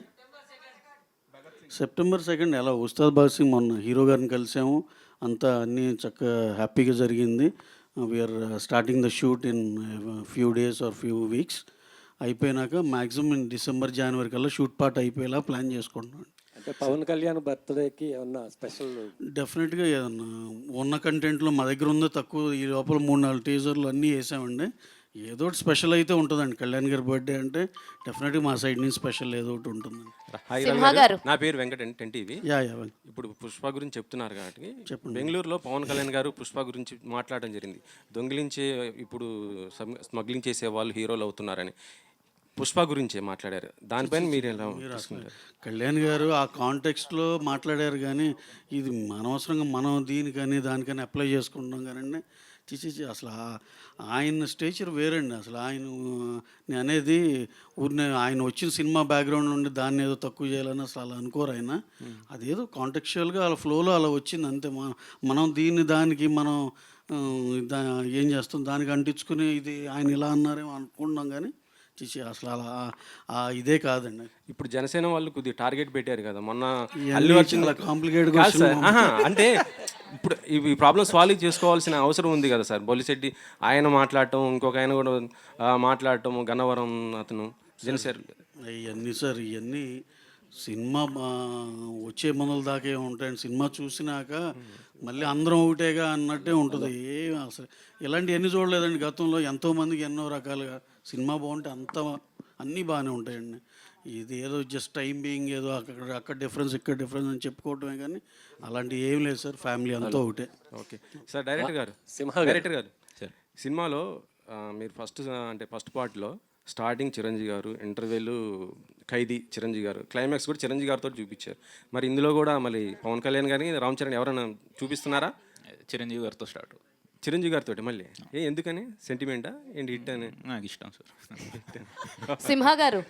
September 2nd ఎలా ఉస్తాద్ భగత్ సింగ్ మొన్న హీరో గారిని కలిసాము, అంతా అన్నీ చక్కగా హ్యాపీగా జరిగింది. We are starting the shoot in few days or few weeks. అయిపోయినాక మ్యాక్సిమం December, January కల్లా షూట్ పార్ట్ అయిపోయేలా ప్లాన్ చేసుకుంటున్నాను. అంటే పవన్ కళ్యాణ్ బర్త్డేకి ఏమన్నా స్పెషల్? డెఫినెట్గా ఏదన్నా ఉన్న కంటెంట్లో మా దగ్గర ఉందో తక్కువ, ఈ లోపల 3-4 టీజర్లు అన్నీ వేసామండి. ఏదో ఒకటి స్పెషల్ అయితే ఉంటుందండి. కళ్యాణ్ గారి బర్త్డే అంటే డెఫినెట్గా మా సైడ్ నుంచి స్పెషల్ ఏదో ఒకటి ఉంటుంది. నా పేరు వెంకట్ అండి, 10TV. ఇప్పుడు పుష్ప గురించి చెప్తున్నారు కాబట్టి బెంగళూరులో పవన్ కళ్యాణ్ గారు పుష్ప గురించి మాట్లాడడం జరిగింది. దొంగిలించే ఇప్పుడు స్మగ్లింగ్ చేసే వాళ్ళు హీరోలు అవుతున్నారని పుష్ప గురించే మాట్లాడారు. దానిపైన మీరు ఎలా తీసుకుంటారు? కళ్యాణ్ గారు ఆ కాంటెక్స్ట్లో మాట్లాడారు, కానీ ఇది అనవసరంగా మనం దీనికని దానికని అప్లై చేసుకుంటున్నాం కానీ అసలు ఆయన స్టేచర్ వేరండి. అసలు నేను అనేది ఊరిని ఆయన వచ్చిన సినిమా బ్యాక్గ్రౌండ్ నుండి దాన్ని ఏదో తక్కువ చేయాలని అసలు అలా అనుకోరు ఆయన. అదేదో కాంటెక్చువల్గా అలా ఫ్లోలో అలా వచ్చింది అంతే. మనం దానికి మనం ఏం చేస్తాం, దానికి అంటించుకుని ఇది ఆయన ఇలా అన్నారేమో అనుకుంటున్నాం కానీ అసలు అలా ఇదే కాదండి. ఇప్పుడు జనసేన వాళ్ళు కొద్దిగా టార్గెట్ పెట్టారు కదా మొన్న. కాంప్లికేటెడ్ అంటే ఇప్పుడు ఈ ప్రాబ్లమ్ సాల్వ్ చేసుకోవాల్సిన అవసరం ఉంది కదా సార్. బొలిశెట్టి ఆయన మాట్లాడటం, ఇంకొక ఆయన కూడా మాట్లాడటం, గన్నవరం అతను జనసేన. ఇవన్నీ సార్ ఇవన్నీ సినిమా వచ్చే మనల దాకే ఉంటాయండి. సినిమా చూసినాక మళ్ళీ అందరం ఒకటేగా అన్నట్టే ఉంటుంది. అసలు ఇలాంటివన్నీ చూడలేదండి గతంలో. ఎంతోమందికి ఎన్నో రకాలుగా సినిమా బాగుంటే అన్నీ బాగానే ఉంటాయండి. ఇది ఏదో జస్ట్ టైం బీయింగ్ ఏదో అక్కడ డిఫరెన్స్ ఇక్కడ డిఫరెన్స్ అని చెప్పుకోవటమే కానీ అలాంటివి ఏం లేదు సార్. ఫ్యామిలీ అంతా ఒకటే. Okay sir. డైరెక్టర్ గారు సార్, సినిమాలో మీరు ఫస్ట్ పార్ట్లో స్టార్టింగ్ చిరంజీవి గారు, ఇంటర్వెల్ ఖైదీ చిరంజీవి గారు, క్లైమాక్స్ కూడా చిరంజీవి గారితో చూపించారు. మరి ఇందులో కూడా మళ్ళీ పవన్ కళ్యాణ్ గారిని, రామ్ చరణ్ ఎవరైనా చూపిస్తున్నారా? చిరంజీవి గారితో స్టార్ట్. చిరంజీవి గారితో మళ్ళీ ఎందుకని? సెంటిమెంటా ఏంటి? హిట్ అని నాకు ఇష్టం sir. Simha garu,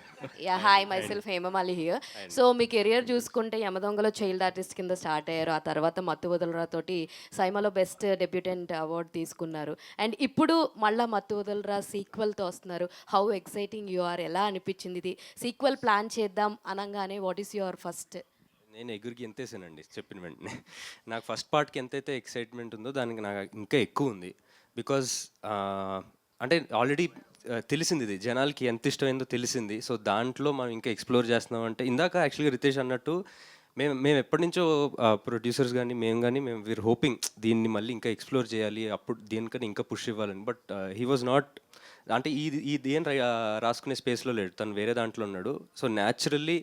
hi myself Hemamali here. So మీ కెరియర్ చూసుకుంటే యమదొంగలో చైల్డ్ ఆర్టిస్ట్ కింద స్టార్ట్ అయ్యారు. ఆ తర్వాత మత్తు వదలరా తోటి సైమాలో బెస్ట్ డెబ్యూటెంట్ అవార్డు తీసుకున్నారు. అండ్ ఇప్పుడు మళ్ళీ మత్తు వదలరా సీక్వెల్తో వస్తున్నారు. How exciting you are? ఎలా అనిపించింది ఇది సీక్వెల్ ప్లాన్ చేద్దాం అనగానే? What is your first? నేను ఎగురికి ఎంతేసానండి చెప్పిన వెంటనే. నాకు ఫస్ట్ పార్ట్కి ఎంతైతే ఎక్సైట్మెంట్ ఉందో దానికి నాకు ఇంకా ఎక్కువ ఉంది. బికాజ్ అంటే ఆల్రెడీ తెలిసింది ఇది జనాలకి ఎంత ఇష్టమైందో తెలిసింది. సో దాంట్లో మనం ఇంకా ఎక్స్‌ప్లోర్ చేస్తున్నాం అంటే ఇందాక యాక్చువల్‌గా రితేష్ అన్నట్టు మేము ఎప్పటినుంచో ప్రొడ్యూసర్స్ గానీ, మేము వీఆర్ హోపింగ్ దీన్ని మళ్ళీ ఇంకా ఎక్స్‌ప్లోర్ చేయాలి. అప్పుడు దీనికన్నా ఇంకా పుష్ ఇవ్వాలని. బట్ హీ వాజ్ నాట్ అంటే ఇది రాసుకునే స్పేస్‌లో లేడు. తను వేరే దాంట్లో ఉన్నాడు. సో న్యాచురల్లీ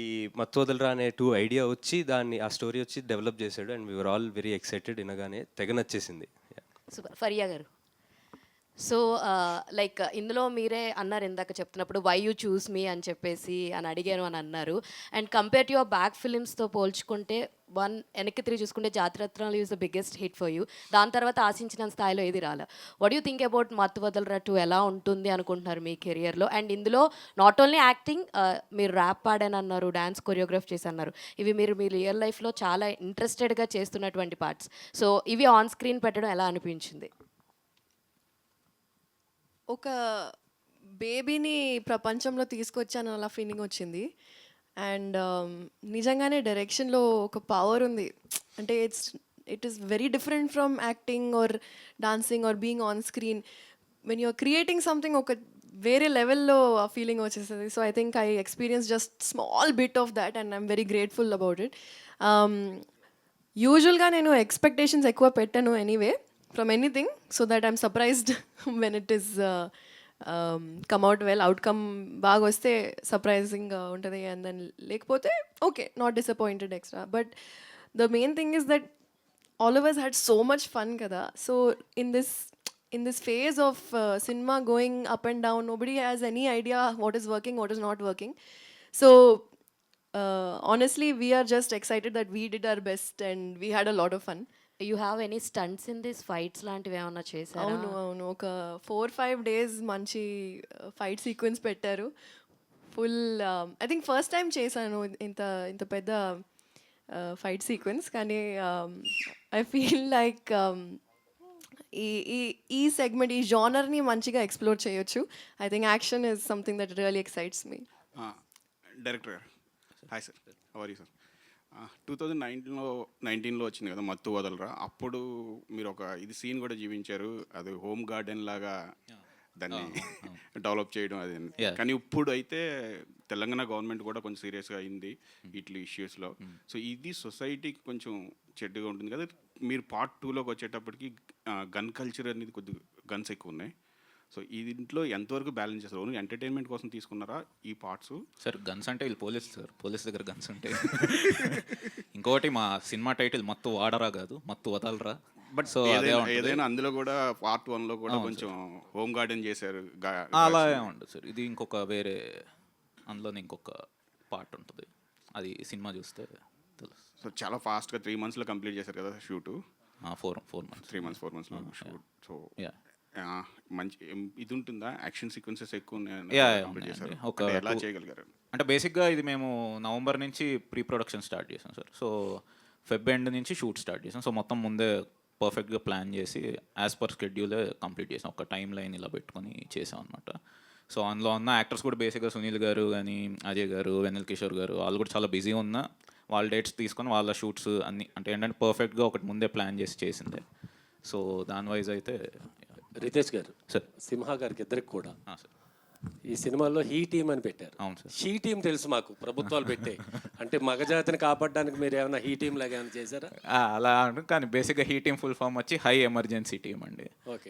ఈ మత్తు వదలరా అనే ఐడియా వచ్చి ఆ స్టోరీ వచ్చి డెవలప్ చేశాడు. And we are all very excited. వినగానే తెగ నచ్చేసింది. సూపర్. ఫరియా గారు, సో లైక్ ఇందులో మీరే అన్నారు ఇందాక చెప్తున్నప్పుడు వై యూ చూస్ మీ అని చెప్పేసి అని అడిగాను అని అన్నారు. And compare to your back ఫిలిమ్స్తో పోల్చుకుంటే వెనక్కి తిరిగి చూసుకుంటే Jathi Ratnalu is the biggest hit for you. దాని తర్వాత ఆశించిన స్థాయిలో ఏది రాలే. వాట్ యూ థింక్ అబౌట్ మత్తు వదలరా 2 ఎలా ఉంటుంది అనుకుంటున్నారు మీ కెరియర్లో? అండ్ ఇందులో నాట్ ఓన్లీ యాక్టింగ్, మీరు ర్యాప్ పాడానన్నారు, డ్యాన్స్ కొరియోగ్రాఫ్ చేసన్నారు. ఇవి మీరు మీ రియల్ లైఫ్లో చాలా ఇంట్రెస్టెడ్గా చేస్తున్నటువంటి పార్ట్స్. సో ఇవి ఆన్ స్క్రీన్ పెట్టడం ఎలా అనిపించింది? ఒక బేబీని ప్రపంచంలో తీసుకొచ్చాను అలా ఫీలింగ్ వచ్చింది. అండ్ నిజంగానే డైరెక్షన్లో ఒక పవర్ ఉంది. అంటే it is very different from acting or dancing or being on screen. When you are creating something ఒక వేరే లెవెల్లో ఆ ఫీలింగ్ వచ్చేస్తుంది. So I think I experience just small bit of that and I'm very grateful about it. యూజువల్గా నేను expectations ఎక్కువ పెట్టాను anyway from anything, so that I'm surprised when it is come out well. Outcome baga vaste surprising untadi, and then lekapothe okay, not disappointed extra. But the main thing is that all of us had so much fun kada. So in this phase of cinema going up and down, nobody has any idea what is working, what is not working. So honestly, we are just excited that we did our best and we had a lot of fun. You have any stunts in this fights లాంటివి ఏమన్నా చేశారా? అవును ఒక 4-5 days మంచి fight sequence పెట్టారు. Full I think first time చేశాను ఇంత పెద్ద ఫైట్ సీక్వెన్స్. కానీ ఐ ఫీల్ లైక్ ఈ సెగ్మెంట్, ఈ జానర్ని మంచిగా ఎక్స్ప్లోర్ చేయొచ్చు. I think action is something that really excites me. Director garu, hi sir, how are you sir? 2019లో వచ్చింది కదా మత్తు వదలరా. అప్పుడు మీరు ఒక సీన్ కూడా జీవించారు, అది హోమ్ గార్డెన్ లాగా దాన్ని డెవలప్ చేయడం అది. కానీ ఇప్పుడు అయితే తెలంగాణ గవర్నమెంట్ కూడా కొంచెం సీరియస్గా అయింది ఇట్లా ఇష్యూస్లో. సో ఇది సొసైటీకి కొంచెం చెడ్డగా ఉంటుంది కదా. మీరు పార్ట్ 2లోకి వచ్చేటప్పటికి గన్ కల్చర్ అనేది కొద్దిగా గన్స్ ఎక్కువ ఉన్నాయి. సో ఈ దీంట్లో ఎంతవరకు బ్యాలెన్స్ చేస్తారు? ఓన్లీ ఎంటర్టైన్మెంట్ కోసం తీసుకున్నారా ఈ పార్ట్స్? సార్ గన్స్ అంటే వీళ్ళు పోలీస్ సార్, పోలీస్ దగ్గర గన్స్ ఉంటాయి. ఇంకోటి మా సినిమా టైటిల్ మత్తు వాడరా కాదు, మత్తు వదలరా. బట్ సో ఏదైనా అందులో కూడా పార్ట్ 1లో కూడా కొంచెం హోమ్ గార్డెన్ చేశారు. అలా ఉండదు సార్, ఇది ఇంకొక వేరే, అందులోనే ఇంకొక పార్ట్ ఉంటుంది, అది సినిమా చూస్తే తెలుసు. సో చాలా ఫాస్ట్గా 3 monthsలో కంప్లీట్ చేశారు కదా షూటు? 4 months 4 monthsలో షూట్. సో మంచి ఇది ఉంటుందా, యాక్షన్ సీక్వెన్సెస్ ఎక్కువ చేశారు? ఎలా చేయగలిగారు? అంటే బేసిక్గా ఇది మేము నవంబర్ నుంచి ప్రీ ప్రొడక్షన్ స్టార్ట్ చేసాం సార్. సో ఫెబ్ ఎండ్ నుంచి షూట్ స్టార్ట్ చేసాం. సో మొత్తం ముందే పర్ఫెక్ట్గా ప్లాన్ చేసి యాజ్ పర్ స్కెడ్యూలే కంప్లీట్ చేసాం. ఒక టైం లైన్ ఇలా పెట్టుకొని చేసాం అనమాట. సో అందులో ఉన్న యాక్టర్స్ కూడా బేసిక్గా సునీల్ గారు కానీ, అజయ్ గారు, వెన్నెల్ కిషోర్ గారు, వాళ్ళు కూడా చాలా బిజీ ఉన్న వాళ్ళ డేట్స్ తీసుకొని వాళ్ళ షూట్స్ అన్ని అంటే ఏంటంటే పర్ఫెక్ట్గా ఒకటి ముందే ప్లాన్ చేసి చేసిందే. సో దాని వైజ్ అయితే రితేష్ గారు, సార్ సింహ గారికి ఇద్దరికి కూడా సార్ ఈ సినిమాలో హీ టీమ్ అని పెట్టారు. అవును సార్. షీ టీమ్ తెలుసు మాకు, ప్రభుత్వాలు పెట్టే. అంటే మగజాతిని కాపాడడానికి మీరు ఏమైనా హీ టీమ్ లాగా ఏమైనా చేశారా? అలా అంటారు, కానీ బేసిక్గా హీ టీమ్ ఫుల్ ఫామ్ వచ్చి హై ఎమర్జెన్సీ టీమ్ అండి.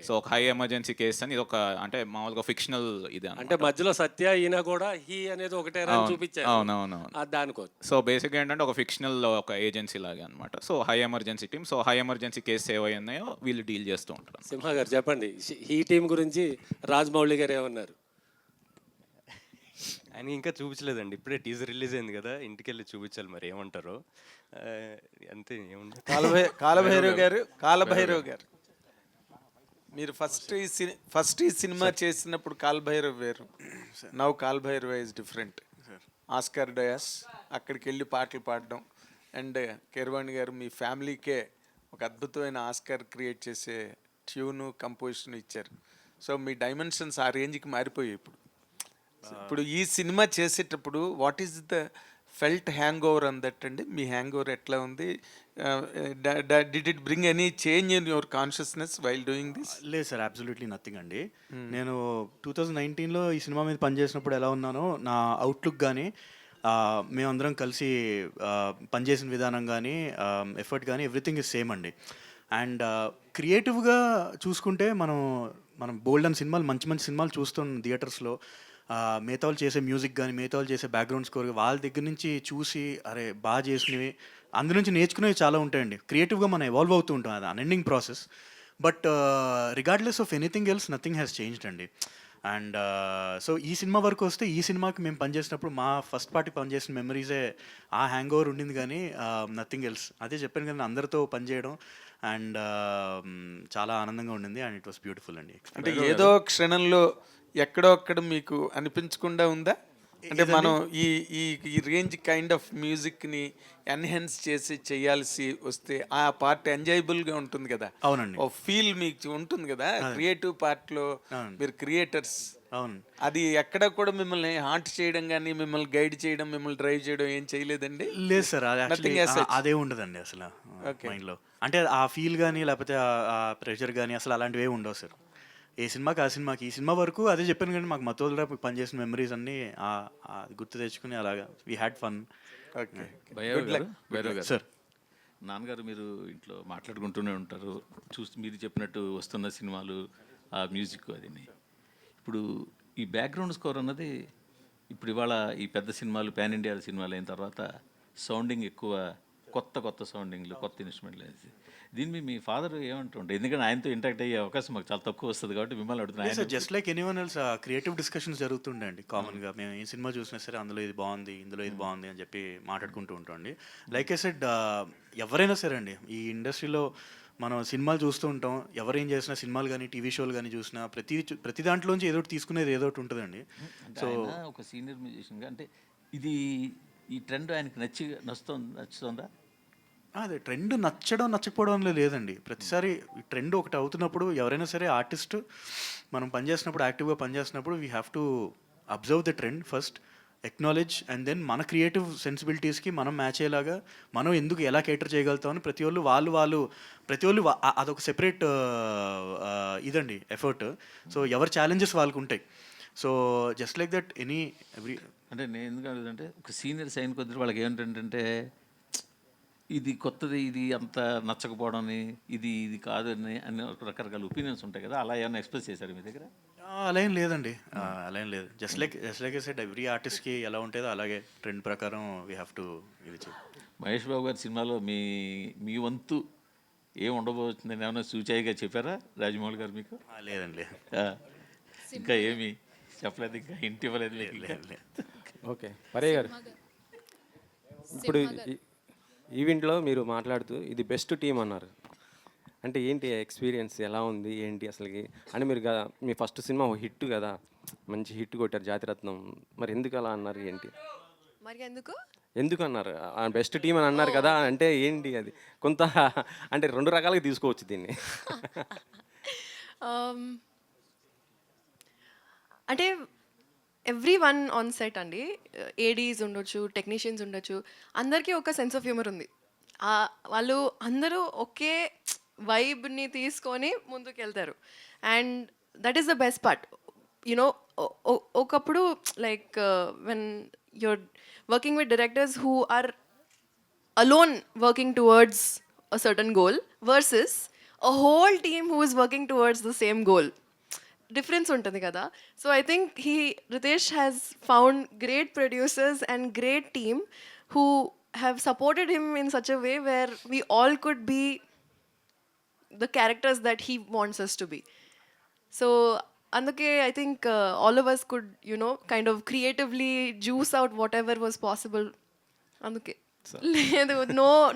సో ఒక హై ఎమర్జెన్సీ కేసు అని ఇది ఒక అంటే మామూలుగా ఫిక్షనల్ ఇది అంటే మధ్యలో సత్య ఈయన కూడా హీ అనేది ఒకటే రాని చూపించారు. అవునవునవును. దానికోసం సో బేసిక్గా ఏంటంటే ఒక ఫిక్షనల్ ఒక ఏజెన్సీ లాగా అనమాట. So high emergency team. So high emergency case ఏవై ఉన్నాయో వీళ్ళు డీల్ చేస్తూ ఉంటారు. సింహ గారు చెప్పండి, హీ టీమ్ గురించి రాజమౌళి గారు ఏమన్నారు? ఆయన ఇంకా చూపించలేదండి, ఇప్పుడే టీజర్ రిలీజ్ అయింది కదా, ఇంటికి వెళ్ళి చూపించాలి, మరి ఏమంటారో. అంతే, ఏముంది. కాలభైరవ్ గారు మీరు ఫస్ట్ ఈ సినిమా చేసినప్పుడు కాలభైరవ్ వేరు, now Kal Bhairav is different. Oscar dais అక్కడికి వెళ్ళి పాటలు పాడడం, అండ్ కీరవాణి గారు మీ ఫ్యామిలీకే ఒక అద్భుతమైన ఆస్కార్ క్రియేట్ చేసే ట్యూను, కంపోజిషన్ ఇచ్చారు. సో మీ డైమెన్షన్స్ ఆ రేంజ్కి మారిపోయాయి. ఇప్పుడు ఈ సినిమా చేసేటప్పుడు what is the felt hangover అందట్టండి. మీ హ్యాంగ్ ఓవర్ ఎట్లా ఉంది? Did it bring any change in your consciousness while doing this? లేదు సార్, అబ్సల్యూట్లీ నథింగ్ అండి. నేను 2019లో ఈ సినిమా మీద పనిచేసినప్పుడు ఎలా ఉన్నానో నా అవుట్లుక్ కానీ మేమందరం కలిసి పనిచేసిన విధానం కానీ ఎఫర్ట్ కానీ ఎవ్రీథింగ్ ఇస్ సేమ్ అండి. అండ్ క్రియేటివ్గా చూసుకుంటే మనం బోల్డ్ అండ్ సినిమాలు మంచి మంచి సినిమాలు చూస్తున్నాం థియేటర్స్లో. మిగతా వాళ్ళు చేసే మ్యూజిక్ కానీ మిగతా వాళ్ళు చేసే బ్యాక్గ్రౌండ్ స్కోర్ వాళ్ళ దగ్గర నుంచి చూసి అరే బాగా చేసినవి అందు నుంచి నేర్చుకునేవి చాలా ఉంటాయండి. క్రియేటివ్గా మనం ఎవాల్వ్ అవుతూ ఉంటాం, అది unending process. But regardless of anything else nothing has changed అండి. అండ్ సో ఈ సినిమా వరకు వస్తే ఈ సినిమాకి మేము పనిచేసినప్పుడు మా ఫస్ట్ పార్టీ పనిచేసిన మెమరీసే ఆ హ్యాంగ్ ఓవర్ ఉండింది కానీ నథింగ్ ఎల్స్. అదే చెప్పాను కదా, అందరితో పనిచేయడం అండ్ చాలా ఆనందంగా ఉండింది అండ్ ఇట్ వాస్ బ్యూటిఫుల్ అండి. అంటే ఏదో క్షణంలో ఎక్కడో అక్కడ మీకు అనిపించకుండా ఉందా? అంటే మనం ఈ రేంజ్ కైండ్ ఆఫ్ మ్యూజిక్ని ఎన్హాన్స్ చేసి చేయాల్సి వస్తే ఆ పార్ట్ ఎంజాయబుల్గా ఉంటుంది కదా. అవునండి. ఓ ఫీల్ మీకు ఉంటుంది కదా క్రియేటివ్ పార్ట్లో. మీరు క్రియేటర్స్. అవును. అది ఎక్కడ కూడా మిమ్మల్ని హాంట్ చేయడం కానీ మిమ్మల్ని గైడ్ చేయడం మిమ్మల్ని డ్రైవ్ చేయడం ఏం చేయలేదండి? లేదు సార్, అదే ఉండదండి అసలు మైండ్లో. అంటే ఆ ఫీల్ కానీ లేకపోతే ఆ ప్రెషర్ కానీ అసలు అలాంటివి ఉండవు సార్. ఏ సినిమాకి ఆ సినిమాకి. ఈ సినిమా వరకు అదే చెప్పాను కానీ మాకు మత్తోదర పనిచేసిన మెమరీస్ అన్నీ గుర్తు తెచ్చుకుని అలాగా we had fun. Okay. Bhairav గారు సార్, నాన్నగారు మీరు ఇంట్లో మాట్లాడుకుంటూనే ఉంటారు, మీరు చెప్పినట్టు వస్తున్న సినిమాలు ఆ మ్యూజిక్ అది. ఇప్పుడు ఈ బ్యాక్గ్రౌండ్ స్కోర్ అన్నది ఇప్పుడు ఇవాళ ఈ పెద్ద సినిమాలు పాన్ ఇండియా సినిమాలు అయిన తర్వాత సౌండింగ్ ఎక్కువ, కొత్త సౌండింగ్లు, కొత్త ఇన్స్ట్రుమెంట్లు వేసి దీన్ని మీ ఫాదర్ ఏమంటుంటారు? ఎందుకంటే ఆయనతో ఇంటరాక్ట్ అయ్యే అవకాశం మాకు చాలా తక్కువ వస్తుంది కాబట్టి మిమ్మల్ని అడుగుతున్నాను. Just like anyone else creative discussions జరుగుతుండే అండి కామన్గా. మేము ఏ సినిమా చూసినా సరే అందులో ఇది బాగుంది, ఇందులో ఇది బాగుంది అని చెప్పి మాట్లాడుకుంటూ ఉంటామండి. లైక్ ఐ సెడ్, ఎవరైనా సరే అండి ఈ ఇండస్ట్రీలో మనం సినిమాలు చూస్తూ ఉంటాం. ఎవరేం చేసినా సినిమాలు కానీ టీవీ షోలు కానీ చూసినా ప్రతి దాంట్లోంచి ఏదో ఒకటి తీసుకునేది ఏదో ఒకటి ఉంటుందండి. సో ఒక సీనియర్ మ్యూజిషియన్గా అంటే ఇది ఈ ట్రెండ్ ఆయనకి నచ్చుతుందా? అదే ట్రెండ్ నచ్చకపోవడం లేదండి. ప్రతిసారి ట్రెండ్ ఒకటి అవుతున్నప్పుడు ఎవరైనా సరే ఆర్టిస్ట్ మనం పనిచేసినప్పుడు యాక్టివ్గా పనిచేస్తున్నప్పుడు we have to observe the trend first, acknowledge, and then మన క్రియేటివ్ సెన్సిబిలిటీస్కి మనం మ్యాచ్ అయ్యేలాగా మనం ఎందుకు ఎలా కేటర్ చేయగలుగుతామని ప్రతి వాళ్ళు అదొక సెపరేట్ ఇదండి ఎఫర్ట్. సో ఎవరి ఛాలెంజెస్ వాళ్ళకు ఉంటాయి. So just like that every అంటే నేను ఎందుకు అడుగుతుంటే ఒక సీనియర్ సైన్ కొద్ది వాళ్ళకి ఏమిటంటే ఇది కొత్తది, ఇది అంత నచ్చకపోవడం, ఇది కాదు అని రకరకాల ఒపీనియన్స్ ఉంటాయి కదా, అలా ఏమైనా ఎక్స్ప్రెస్ చేశారు మీ దగ్గర? అలా ఏం లేదండి, అలా ఏం లేదు. Just like I said every ఆర్టిస్ట్కి ఎలా ఉంటుందో అలాగే ట్రెండ్ ప్రకారం వీ హ్యావ్ టు ఇది చేయాలి. మహేష్ బాబు గారి సినిమాలో మీ వంతు ఏం ఉండబోతుందని ఏమైనా సూచాయిగా చెప్పారా రాజమౌళి గారు మీకు? లేదండి. ఇంకా ఏమి చెప్పలేదు, ఇంకా ఇంటి ఇవ్వలేదు? లేదు. ఓకే, పరే గారు, ఇప్పుడు ఈవెంట్లో మీరు మాట్లాడుతూ ఇది బెస్ట్ టీం అన్నారు. అంటే ఏంటి ఎక్స్పీరియన్స్ ఎలా ఉంది ఏంటి అసలుకి? అంటే మీరు మీ ఫస్ట్ సినిమా హిట్ కదా, మంచి హిట్ కొట్టారు జాతిరత్నం, మరి ఎందుకు అలా అన్నారు ఏంటి? మరి ఎందుకు అన్నారు బెస్ట్ టీం అని అన్నారు కదా, అంటే ఏంటి అది? కొంత అంటే రెండు రకాలుగా తీసుకోవచ్చు దీన్ని. అంటే ఎవ్రీ వన్ ఆన్ సెట్ అండి, ఏడీస్ ఉండొచ్చు, టెక్నీషియన్స్ ఉండొచ్చు, అందరికీ ఒక సెన్స్ ఆఫ్ హ్యూమర్ ఉంది. వాళ్ళు అందరూ ఒకే వైబ్ని తీసుకొని ముందుకు వెళ్తారు. And that is the best part. You know ఒకప్పుడు like when you're working with directors who are alone working towards a certain goal versus a whole team who is working towards the same goal. Difference ఉంటుంది కదా. So I think Ritesh has found great producers and great team who have supported him in such a way where we all could be the characters that he wants us to be. So అందుకే I think all of us could, kind of creatively juice out whatever was possible. అందుకే లేదు,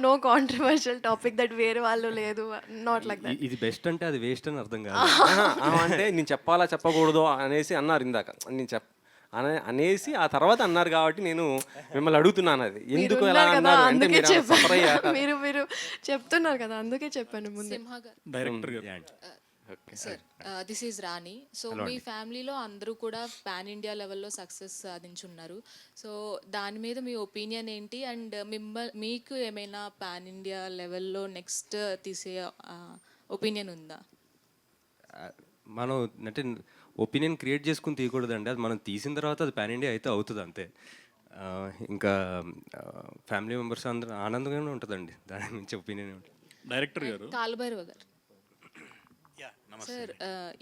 no controversial topic that వేరే వాళ్ళు లేదు, not like that. ఇది best అంటే అది waste అని అర్థం కాదు. అంటే నేను చెప్పాలా చెప్పకూడదు అనేసి అన్నారు ఇందాక, నేను అనేసి ఆ తర్వాత అన్నారు కాబట్టి నేను మిమ్మల్ని అడుగుతున్నాను అది ఎందుకు ఎలా అన్నారు అంటే మీరు చెప్తున్నారు కదా, అందుకే చెప్పాను ముందు. Director sir this is Rani. So మీ ఫ్యామిలీలో అందరూ కూడా పాన్ ఇండియా లెవెల్లో సక్సెస్ సాధించున్నారు. సో దాని మీద మీ ఒపీనియన్ ఏంటి? అండ్ మీకు ఏమైనా పాన్ ఇండియా లెవెల్లో నెక్స్ట్ తీసే ఒపీనియన్ ఉందా? మనం అంటే ఒపీనియన్ క్రియేట్ చేసుకుని తీయకూడదండి, అది మనం తీసిన తర్వాత అది పాన్ ఇండియా అయితే అవుతుంది అంతే. ఇంకా ఫ్యామిలీ మెంబర్స్ అందరూ ఆనందంగానే ఉంటుందండి, దాని నుంచి ఒపీనియన్ ఉంటుంది. డైరెక్టర్ గారు కాలుభైరవ గారు సార్,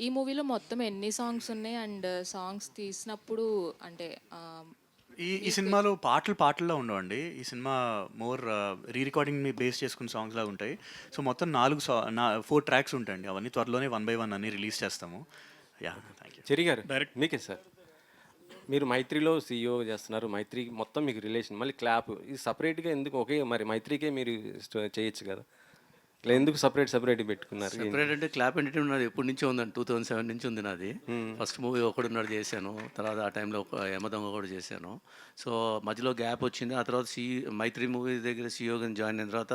ఈ మూవీలో మొత్తం ఎన్ని సాంగ్స్ ఉన్నాయి? అండ్ సాంగ్స్ తీసినప్పుడు అంటే ఈ సినిమాలో పాటల్లో ఉండవండి. ఈ సినిమా మోర్ రీ రికార్డింగ్ని బేస్ చేసుకున్న సాంగ్స్ లాగా ఉంటాయి. సో మొత్తం 4 ట్రాక్స్ ఉంటాయండి. అవన్నీ త్వరలోనే 1 by 1 అన్ని రిలీజ్ చేస్తాము. Yeah, thank you. చెరి గారు డైరెక్ట్ మీకే సార్. మీరు మైత్రిలో సీఈఓ చేస్తున్నారు, మైత్రి మొత్తం మీకు రిలేషన్, మళ్ళీ క్లాప్ ఇది సపరేట్గా ఎందుకు? ఒకే మరి మైత్రికే మీరు చేయొచ్చు కదా, ఇట్లా ఎందుకు సపరేట్ పెట్టుకున్నారు? సెపరేట్ అంటే క్లాప్ ఎంటర్టైన్మెంట్ నాది ఎప్పటి నుంచో ఉందండి, 2007 నుంచి ఉంది నాది. ఫస్ట్ మూవీ ఒకడున్నాడు చేశాను, తర్వాత ఆ టైంలో ఒక యమదొంగ కూడా చేశాను. సో మధ్యలో గ్యాప్ వచ్చింది. ఆ తర్వాత మైత్రి మూవీ దగ్గర సీఈఓగా జాయిన్ అయిన తర్వాత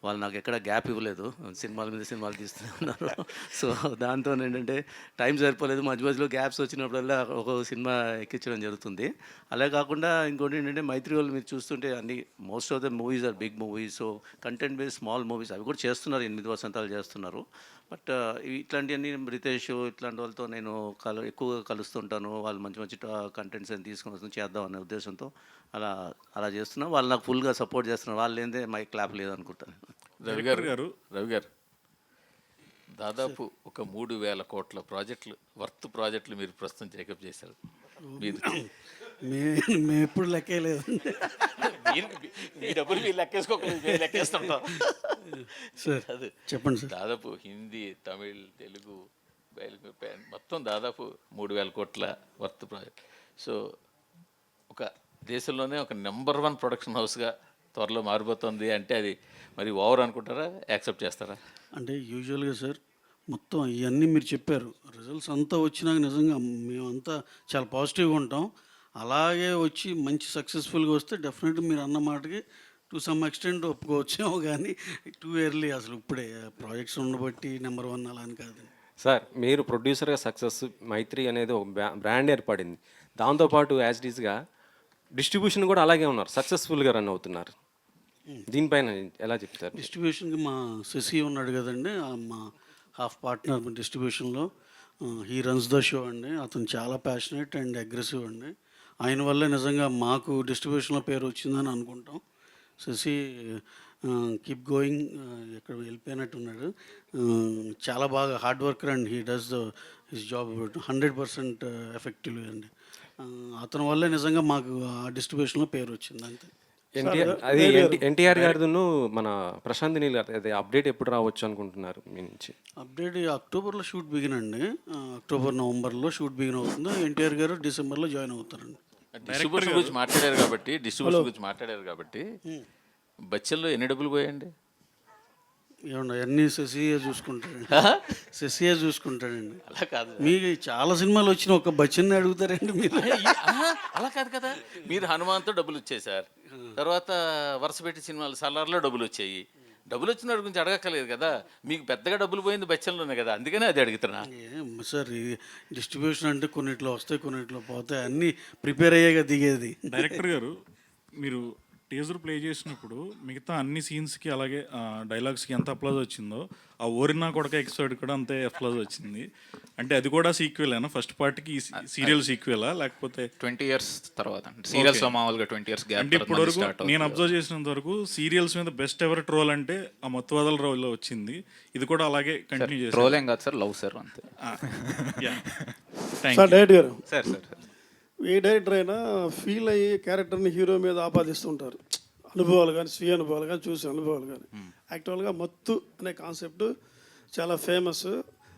వాళ్ళు నాకు ఎక్కడ గ్యాప్ ఇవ్వలేదు, సినిమాల మీద సినిమాలు తీస్తూనే ఉన్నారు. సో దాంతో ఏంటంటే టైం సరిపోలేదు, మధ్యలో గ్యాప్స్ వచ్చినప్పుడల్లా ఒక్కొక్క సినిమా ఎక్కించడం జరుగుతుంది. అలా కాకుండా ఇంకోటి ఏంటంటే మైత్రి వాళ్ళు మీరు చూస్తుంటే అన్ని most of the movies are big movies. So content based small movies అవి కూడా చేస్తున్నారు, 8 వసంతాలు చేస్తున్నారు. బట్ ఇట్లాంటివన్నీ రితేష్ ఇట్లాంటి వాళ్ళతో నేను ఎక్కువగా కలుస్తుంటాను. వాళ్ళు మంచి కంటెంట్స్ అని తీసుకొని వస్తుంది చేద్దాం అనే ఉద్దేశంతో అలా చేస్తున్నా. వాళ్ళు నాకు ఫుల్గా సపోర్ట్ చేస్తున్నారు. వాళ్ళు ఏందే మై క్లాప్ లేదనుకుంటాను. రవి గారు దాదాపు ఒక 3,000 కోట్ల ప్రాజెక్టులు మీరు ప్రస్తుతం టేకప్ చేశారు. మేము ఎప్పుడు లెక్కలేదు. మీ డబ్బులు మీరు లెక్కేస్తుంటాం సార్. అది చెప్పండి సార్. దాదాపు హిందీ, తమిళ్, తెలుగు మొత్తం దాదాపు 3,000 కోట్ల వర్త్ ప్రాజెక్ట్. సో ఒక దేశంలోనే ఒక నెంబర్ 1 ప్రొడక్షన్ హౌస్గా త్వరలో మారిపోతుంది అంటే అది మరి ఓవర్ అనుకుంటారా, యాక్సెప్ట్ చేస్తారా? అంటే యూజువల్గా సార్ మొత్తం ఇవన్నీ మీరు చెప్పారు, రిజల్ట్స్ అంతా వచ్చినాక నిజంగా మేమంతా చాలా పాజిటివ్గా ఉంటాం. అలాగే వచ్చి మంచి సక్సెస్ఫుల్గా వస్తే డెఫినెట్గా మీరు అన్న మాటకి టు సమ్ ఎక్స్టెంట్ ఒప్పుకోవచ్చేమో, కానీ టూ ఎర్లీ అసలు ఇప్పుడే ప్రాజెక్ట్స్ ఉండబట్టి నెంబర్ 1 అలా అని కాదు సార్. మీరు ప్రొడ్యూసర్గా సక్సెస్ మైత్రి అనేది ఒక బ్రాండ్ ఏర్పడింది, దాంతోపాటు యాజ్ ఇట్ ఈస్గా డిస్ట్రిబ్యూషన్ కూడా అలాగే ఉన్నారు, సక్సెస్ఫుల్గా రన్ అవుతున్నారు. దీనిపైన ఎలా చెప్తారు? డిస్ట్రిబ్యూషన్కి మా శశి ఉన్నాడు కదండి, మా హాఫ్ పార్ట్నర్ డిస్ట్రిబ్యూషన్లో. హీ రన్స్ ద షో అండి. అతను చాలా ప్యాషనేట్ అండ్ అగ్రెసివ్ అండి. ఆయన వల్లే నిజంగా మాకు డిస్ట్రిబ్యూషన్లో పేరు వచ్చిందని అనుకుంటాం. శశి కీప్ గోయింగ్, ఎక్కడ వెళ్ళిపోయినట్టున్నాడు. చాలా బాగా hard worker and he does his job 100% effectively అండి. అతని వల్లే నిజంగా మాకు ఆ డిస్ట్రిబ్యూషన్లో పేరు వచ్చింది అంతే. ఎన్టీఆర్ గారిను మన ప్రశాంత్ నీల్ గారు అదే అప్డేట్ ఎప్పుడు రావచ్చు అనుకుంటున్నారు మీ నుంచి? అప్డేట్ అక్టోబర్లో షూట్ బిగిన్ అండి. అక్టోబర్ నవంబర్లో షూట్ బిగిన్ అవుతుంది. ఎన్టీఆర్ గారు డిసెంబర్లో జాయిన్ అవుతారండి. డిస్ట్రిబ్యూషన్ గురించి మాట్లాడారు కాబట్టి బచ్చల్లో ఎన్ని డబ్బులు పోయండి? ఏమన్నా అన్నీ శశియే చూసుకుంటాడండి. శశియే చూసుకుంటాడండి. అలా కాదు, మీకు చాలా సినిమాలు వచ్చిన ఒక బచ్చన్ని అడుగుతారండి మీరు. అలా కాదు కదా. మీరు హనుమాన్తో డబ్బులు వచ్చాయి సార్, తర్వాత వరుస పెట్టి సినిమాలు సలార్లో డబ్బులు వచ్చాయి. డబ్బులు వచ్చిన వాడి గురించి అడగక్కలేదు కదా. మీకు పెద్దగా డబ్బులు పోయింది బచ్చల్లోనే కదా, అందుకనే అది అడుగుతున్నా. సార్ ఈ డిస్ట్రిబ్యూషన్ అంటే కొన్నిట్లో వస్తాయి, కొన్నిట్లో పోతాయి, అన్నీ ప్రిపేర్ అయ్యాక దిగేది. డైరెక్టర్ గారు, మీరు టీజర్ ప్లే చేసినప్పుడు మిగతా అన్ని సీన్స్కి అలాగే డైలాగ్స్కి ఎంత అప్లాజ్ వచ్చిందో ఆ ఓరినా కొడక ఎపిసోడ్ కూడా అంతే అప్లాజ్ వచ్చింది. అంటే అది కూడా సీక్వెలేనా? ఫస్ట్ పార్ట్కి సీరియల్ సీక్వెలా లేకపోతే 20 years తర్వాత? సీరియల్స్ మామూలుగా 20 years గ్యాప్. అంటే ఇప్పటి వరకు నేను అబ్జర్వ్ చేసినంత వరకు సీరియల్స్ మీద బెస్ట్ ఎవర్ ట్రోల్ అంటే ఆ మత్తువదల రోల్లో వచ్చింది. ఇది కూడా అలాగే కంటిన్యూ చేస్తారు. ట్రోల్ ఏం కాదు సార్, లవ్ సార్ అంతే. డైరెక్టర్ గారు, సార్ ఏ డైరెక్టర్ అయినా ఫీల్ అయ్యి క్యారెక్టర్ని హీరో మీద ఆపాదిస్తుంటారు. అనుభవాలు కానీ, స్వీయ అనుభవాలు కానీ, చూసే అనుభవాలు కానీ. యాక్చువల్గా మత్తు అనే కాన్సెప్ట్ చాలా ఫేమస్.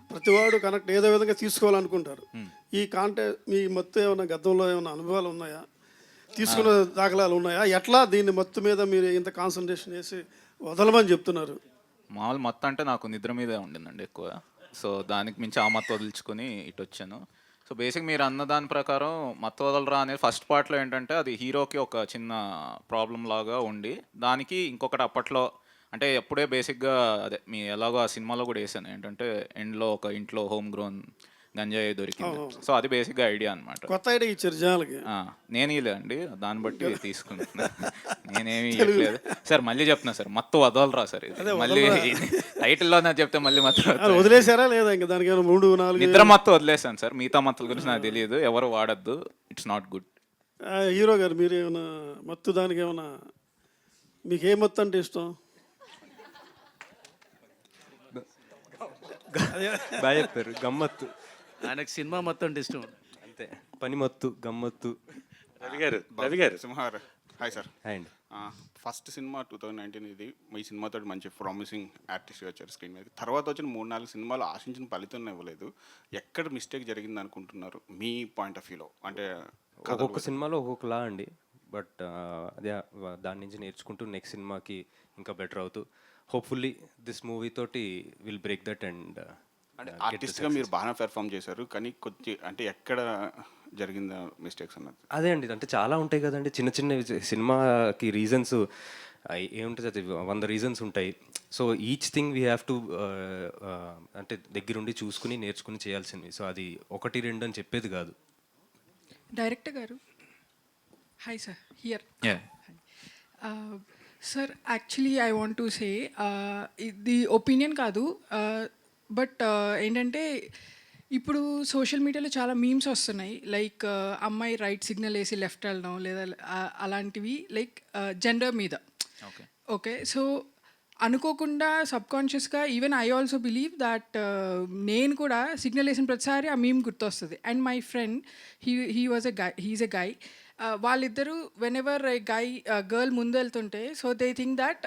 ప్రతివాడు కనెక్ట్ ఏదో విధంగా తీసుకోవాలనుకుంటారు. ఈ మీ మత్తు ఏమైనా గతంలో ఏమైనా అనుభవాలు ఉన్నాయా? తీసుకున్న దాఖలాలు ఉన్నాయా? ఎట్లా దీన్ని మత్తు మీద మీరు ఇంత కాన్సన్ట్రేషన్ చేసి వదలమని చెప్తున్నారు? మామూలు మత్తు అంటే నాకు నిద్ర మీదే ఉండిందండి ఎక్కువ. సో దానికి మించి ఆ మత్తు వదిలించుకొని ఇటు వచ్చాను. సో బేసిక్ మీరు అన్న దాని ప్రకారం మత్తు వదలరా అనేది ఫస్ట్ పార్ట్లో ఏంటంటే అది హీరోకి ఒక చిన్న ప్రాబ్లం లాగా ఉండి, దానికి ఇంకొకటి అప్పట్లో అంటే ఎప్పుడే బేసిక్గా అదే మీ ఎలాగో ఆ సినిమాలో కూడా వేసాను ఏంటంటే ఎండ్లో ఒక ఇంట్లో హోమ్ గ్రోన్ గంజాయి దొరికింది. సో అది బేసిక్గా ఐడియా అనమాట. కొత్త ఐడియా ఇచ్చారు జనాలకి. నేను ఇలే అండి, దాన్ని బట్టి తీసుకున్నా. నేనేమి ఇవ్వట్లేదు సార్. మళ్ళీ చెప్తున్నా సార్, మత్తు వదలరా సార్. ఇది మళ్ళీ టైటిల్లో నాకు చెప్తే మళ్ళీ మత్తు వదిలేసారా లేదా ఇంకా దానికి 3-4 నిద్ర మత్తు వదిలేసాను సార్. మిగతా మత్తుల గురించి నాకు తెలియదు, ఎవరు వాడద్దు, ఇట్స్ నాట్ గుడ్. హీరో గారు మీరు ఏమైనా మత్తు దానికి ఏమైనా మీకు ఏ మత్తు అంటే ఇష్టం? బాగా చెప్పారు, గమ్మత్తు. ఆయనకు సినిమా మొత్తం అంటే ఇష్టం అంతే, పనిమత్తు, గమ్మత్తు. రవి గారు సింహార్. Hi sir. హాయ్ అండి. ఫస్ట్ సినిమా 2019 ఇది. ఈ సినిమాతో మంచి ప్రామిసింగ్ ఆర్టిస్ట్గా వచ్చారు స్క్రీన్ మీద. తర్వాత వచ్చిన 3-4 సినిమాలు ఆశించిన ఫలితం ఇవ్వలేదు. ఎక్కడ మిస్టేక్ జరిగింది అనుకుంటున్నారు మీ పాయింట్ ఆఫ్ వ్యూలో? అంటే ఒక్కొక్క సినిమాలో ఒక్కొక్కలా అండి, బట్ అదే దాని నుంచి నేర్చుకుంటూ నెక్స్ట్ సినిమాకి ఇంకా బెటర్ అవుతూ హోప్ఫుల్లీ దిస్ మూవీ తోటి విల్ బ్రేక్ దట్. అండ్ అంటే ఆర్టిస్ట్గా మీరు బాగా పెర్ఫామ్ చేశారు, కానీ కొద్ది అంటే ఎక్కడ జరిగిందా మిస్టేక్స్ అన్నది? అదే అండి, అంటే చాలా ఉంటాయి కదండి చిన్న చిన్న సినిమాకి రీజన్స్. ఏముంటుంది అది 100 రీజన్స్ ఉంటాయి. So each thing we have to అంటే దగ్గరుండి చూసుకుని నేర్చుకుని చేయాల్సింది. సో అది 1-2 అని చెప్పేది కాదు. Director garu hi sir, here. Sir actually I want to say ఇది ఒపీనియన్ కాదు, బట్ ఏంటంటే ఇప్పుడు సోషల్ మీడియాలో చాలా మీమ్స్ వస్తున్నాయి. లైక్ అమ్మాయి రైట్ సిగ్నల్ వేసి లెఫ్ట్ వెళ్ళడం లేదా అలాంటివి, లైక్ జెండర్ మీద. ఓకే, సో అనుకోకుండా సబ్కాన్షియస్గా even I also believe that నేను కూడా సిగ్నల్ వేసిన ప్రతిసారి ఆ మీమ్ గుర్తొస్తుంది. And my friend he was a guy, he is a guy. వాళ్ళిద్దరూ వెన్ ఎవర్ గర్ల్ ముందు వెళ్తుంటే సో దే థింక్ దట్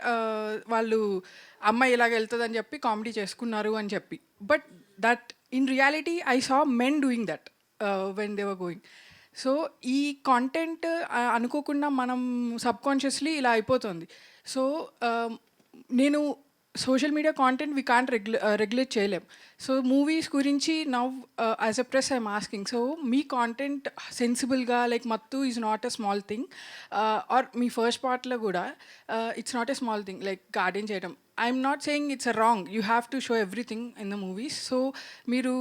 వాళ్ళు అమ్మాయి ఇలాగ వెళ్తుందని చెప్పి కామెడీ చేసుకున్నారు అని చెప్పి. But that in reality I saw men doing that when they were going. So ఈ కాంటెంట్ అనుకోకుండా మనం సబ్కాన్షియస్లీ ఇలా అయిపోతుంది. సో నేను social media content we can't regulate చేయలేం. సో మూవీస్ గురించి now as a press I'm asking, so మీ content సెన్సిబుల్గా లైక్ మత్తు is not a small thing, or మీ ఫస్ట్ పార్ట్లో కూడా it's not a small thing like garden చేయడం. I'm not saying it's a wrong, you have to show everything in the movies. So మీరు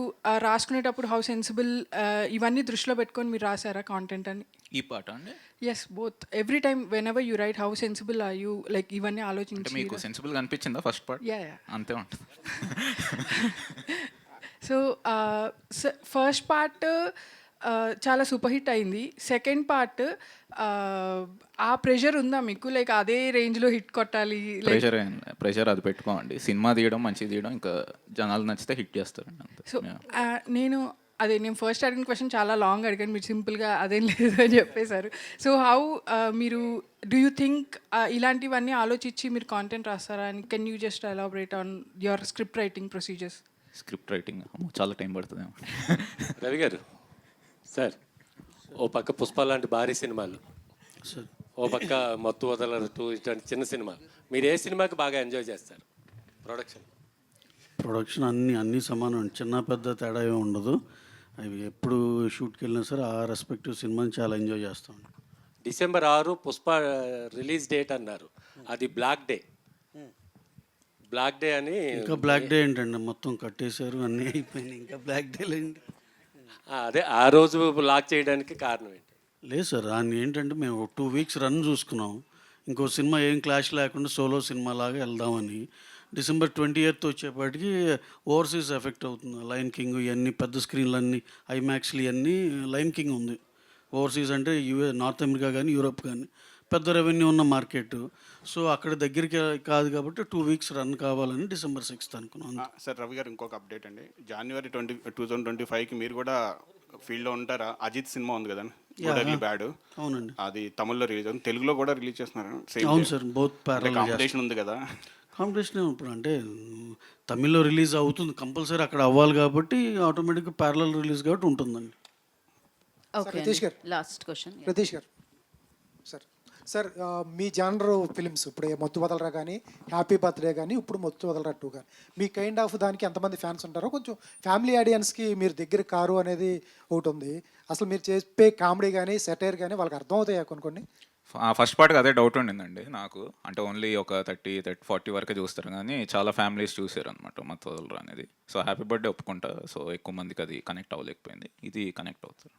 రాసుకునేటప్పుడు how sensible ఇవన్నీ దృష్టిలో పెట్టుకొని మీరు రాసారా content అని? ఈ పాట అండి? Yes, both. Every time whenever you write how sensible are you, like ఇవన్నీ ఆలోచించి. మీకు సెన్సిబుల్గా అనిపించిందా ఫస్ట్ పార్ట్? యా అంతే ఉంటుంది. సో ఫస్ట్ పార్ట్ చాలా సూపర్ హిట్ అయింది. సెకండ్ పార్ట్ ఆ ప్రెషర్ ఉందా మీకు, లైక్ అదే రేంజ్లో హిట్ కొట్టాలి? ప్రెషర్ అది పెట్టుకోండి. సినిమా తీయడం మంచిగా తీయడం, ఇంకా జనాలు నచ్చితే హిట్ చేస్తారండి అంతే. సో నేను ఫస్ట్ అడిగిన క్వశ్చన్ చాలా లాంగ్ అడిగాను, మీరు సింపుల్గా అదేం లేదు అని చెప్పేశారు. సో హౌ మీరు డూ యూ థింక్ ఇలాంటివన్నీ ఆలోచించి మీరు కాంటెంట్ రాస్తారా? అని can you just elaborate on your script writing procedures? Script writing చాలా టైం పడుతుంది. రవి గారు సార్, ఓ పక్క పుష్ప లాంటి భారీ సినిమాలు, ఓ పక్క మత్తు వదలరు 2 ఇట్లాంటి చిన్న సినిమాలు, మీరు ఏ సినిమాకి బాగా ఎంజాయ్ చేస్తారు? ప్రొడక్షన్ అన్నీ సమానం, చిన్న పెద్ద తేడా ఏమి ఉండదు. అవి ఎప్పుడు షూట్కి వెళ్ళినా సరే ఆ రెస్పెక్టివ్ సినిమాని చాలా ఎంజాయ్ చేస్తాం. December 6 పుష్ప రిలీజ్ డేట్ అన్నారు, అది బ్లాక్ డే. బ్లాక్ డే అని ఇంకా బ్లాక్ డే ఏంటండి, మొత్తం కట్టేశారు, అన్నీ అయిపోయినాయి, ఇంకా బ్లాక్ డే లేండి. అదే ఆ రోజు లాక్ చేయడానికి కారణం ఏంటి? లేదు సార్, దాన్ని ఏంటంటే మేము 2 వీక్స్ రన్ చూసుకున్నాం. ఇంకో సినిమా ఏం క్లాష్ లేకుండా సోలో సినిమా లాగా వెళ్దామని. December 20th వచ్చేపాటికి ఓవర్సీస్ ఎఫెక్ట్ అవుతుంది. లయన్ కింగ్ ఇవన్నీ పెద్ద స్క్రీన్లు, ఐమాక్స్లు ఇవన్నీ. లయన్ కింగ్ ఉంది ఓవర్సీస్ అంటే నార్త్ అమెరికా కానీ యూరోప్ కానీ పెద్ద రెవెన్యూ ఉన్న మార్కెట్. సో అక్కడ దగ్గరికి కాదు కాబట్టి 2 వీక్స్ రన్ కావాలని December 6th అనుకున్నాం. సార్ రవి గారు ఇంకొక అప్డేట్ అండి. January 2025కి మీరు కూడా ఫీల్డ్లో ఉంటారా? అజిత్ సినిమా ఉంది కదండి, బ్యాడ్. అవునండి, అది తమిళ్లో రిలీజ్ అవుతుంది, తెలుగులో కూడా రిలీజ్ చేస్తున్నారు. అవును సార్, బోత్ కాంపిటీషన్ ఉంది కదా? కాంపిటీషన్ ఇప్పుడు అంటే తమిళ్లో రిలీజ్ అవుతుంది కంపల్సరీ, అక్కడ అవ్వాలి కాబట్టి ఆటోమేటిక్గా ప్యారలల్ రిలీజ్ కాబట్టి ఉంటుందండి. రితీష్ గారు, లాస్ట్ క్వశ్చన్. రితీష్ గారు సార్, మీ జానర్ ఫిలిమ్స్ ఇప్పుడు మత్తు వదలరా కానీ, హ్యాపీ బర్త్డే కానీ, ఇప్పుడు మత్తు వదలరా 2 కానీ, మీ కైండ్ ఆఫ్ దానికి ఎంతమంది ఫ్యాన్స్ ఉంటారో కొంచెం ఫ్యామిలీ ఆడియన్స్కి మీరు దగ్గర కారు అనేది ఒకటి ఉంది. అసలు మీరు చెప్పే కామెడీ కానీ సెటైర్ కానీ వాళ్ళకి అర్థం అవుతాయా కొన్ని? ఫస్ట్ పార్ట్కి అదే డౌట్ ఉండిందండి నాకు. అంటే ఓన్లీ ఒక 40 వరకే చూస్తారు కానీ చాలా ఫ్యామిలీస్ చూసారు అనమాట మత్తు వదలరా అనేది. సో హ్యాపీ బర్త్డే ఒప్పుకుంటా. సో ఎక్కువ మందికి అది కనెక్ట్ అవ్వలేకపోయింది, ఇది కనెక్ట్ అవుతారు.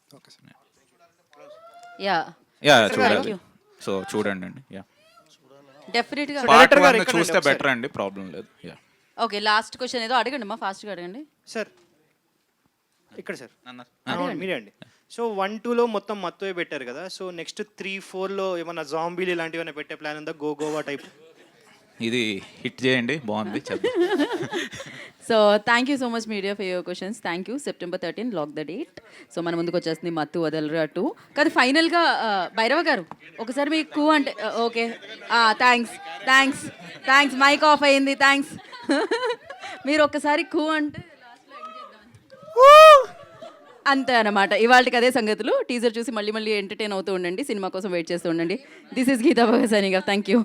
యా యా చూడాలి. సో చూడండి అండి. యా డెఫినెట్గా. పార్ట్ 1 చూస్తే బెటర్ అండి, ప్రాబ్లం లేదు. యా ఓకే, లాస్ట్ క్వశ్చన్ ఏదో అడగండి అమ్మా, ఫాస్ట్గా అడగండి. సార్ ఇక్కడ సార్ మీరే అండి. సో 1-2లో మొత్తం మత్తువే పెట్టారు కదా, సో నెక్స్ట్ 3-4లో ఏమన్నా జాంబీలు ఇలాంటివి ఏమైనా పెట్టే ప్లాన్ ఉందా? గోవా టైప్ ఇది హిట్ చేయండి, బాగుంది చేద్దాం. So thank you so much media for your questions. Thank you. September 13 lock the date. So మన ముందుకు వచ్చేస్తుంది మత్తు వదలరా 2. కాదు ఫైనల్గా భైరవ గారు ఒకసారి మీకు కూ అంటే ఓకే, థ్యాంక్స్ మైక్ ఆఫ్ అయింది, థ్యాంక్స్. మీరు ఒక్కసారి కూ అంటే అంతే అనమాట. ఇవాళకి అదే సంగతులు. టీజర్ చూసి మళ్ళీ ఎంటర్టైన్ అవుతూ ఉండండి, సినిమా కోసం వెయిట్ చేస్తూ ఉండండి. This is Geetha Bhagat signing off. Thank you.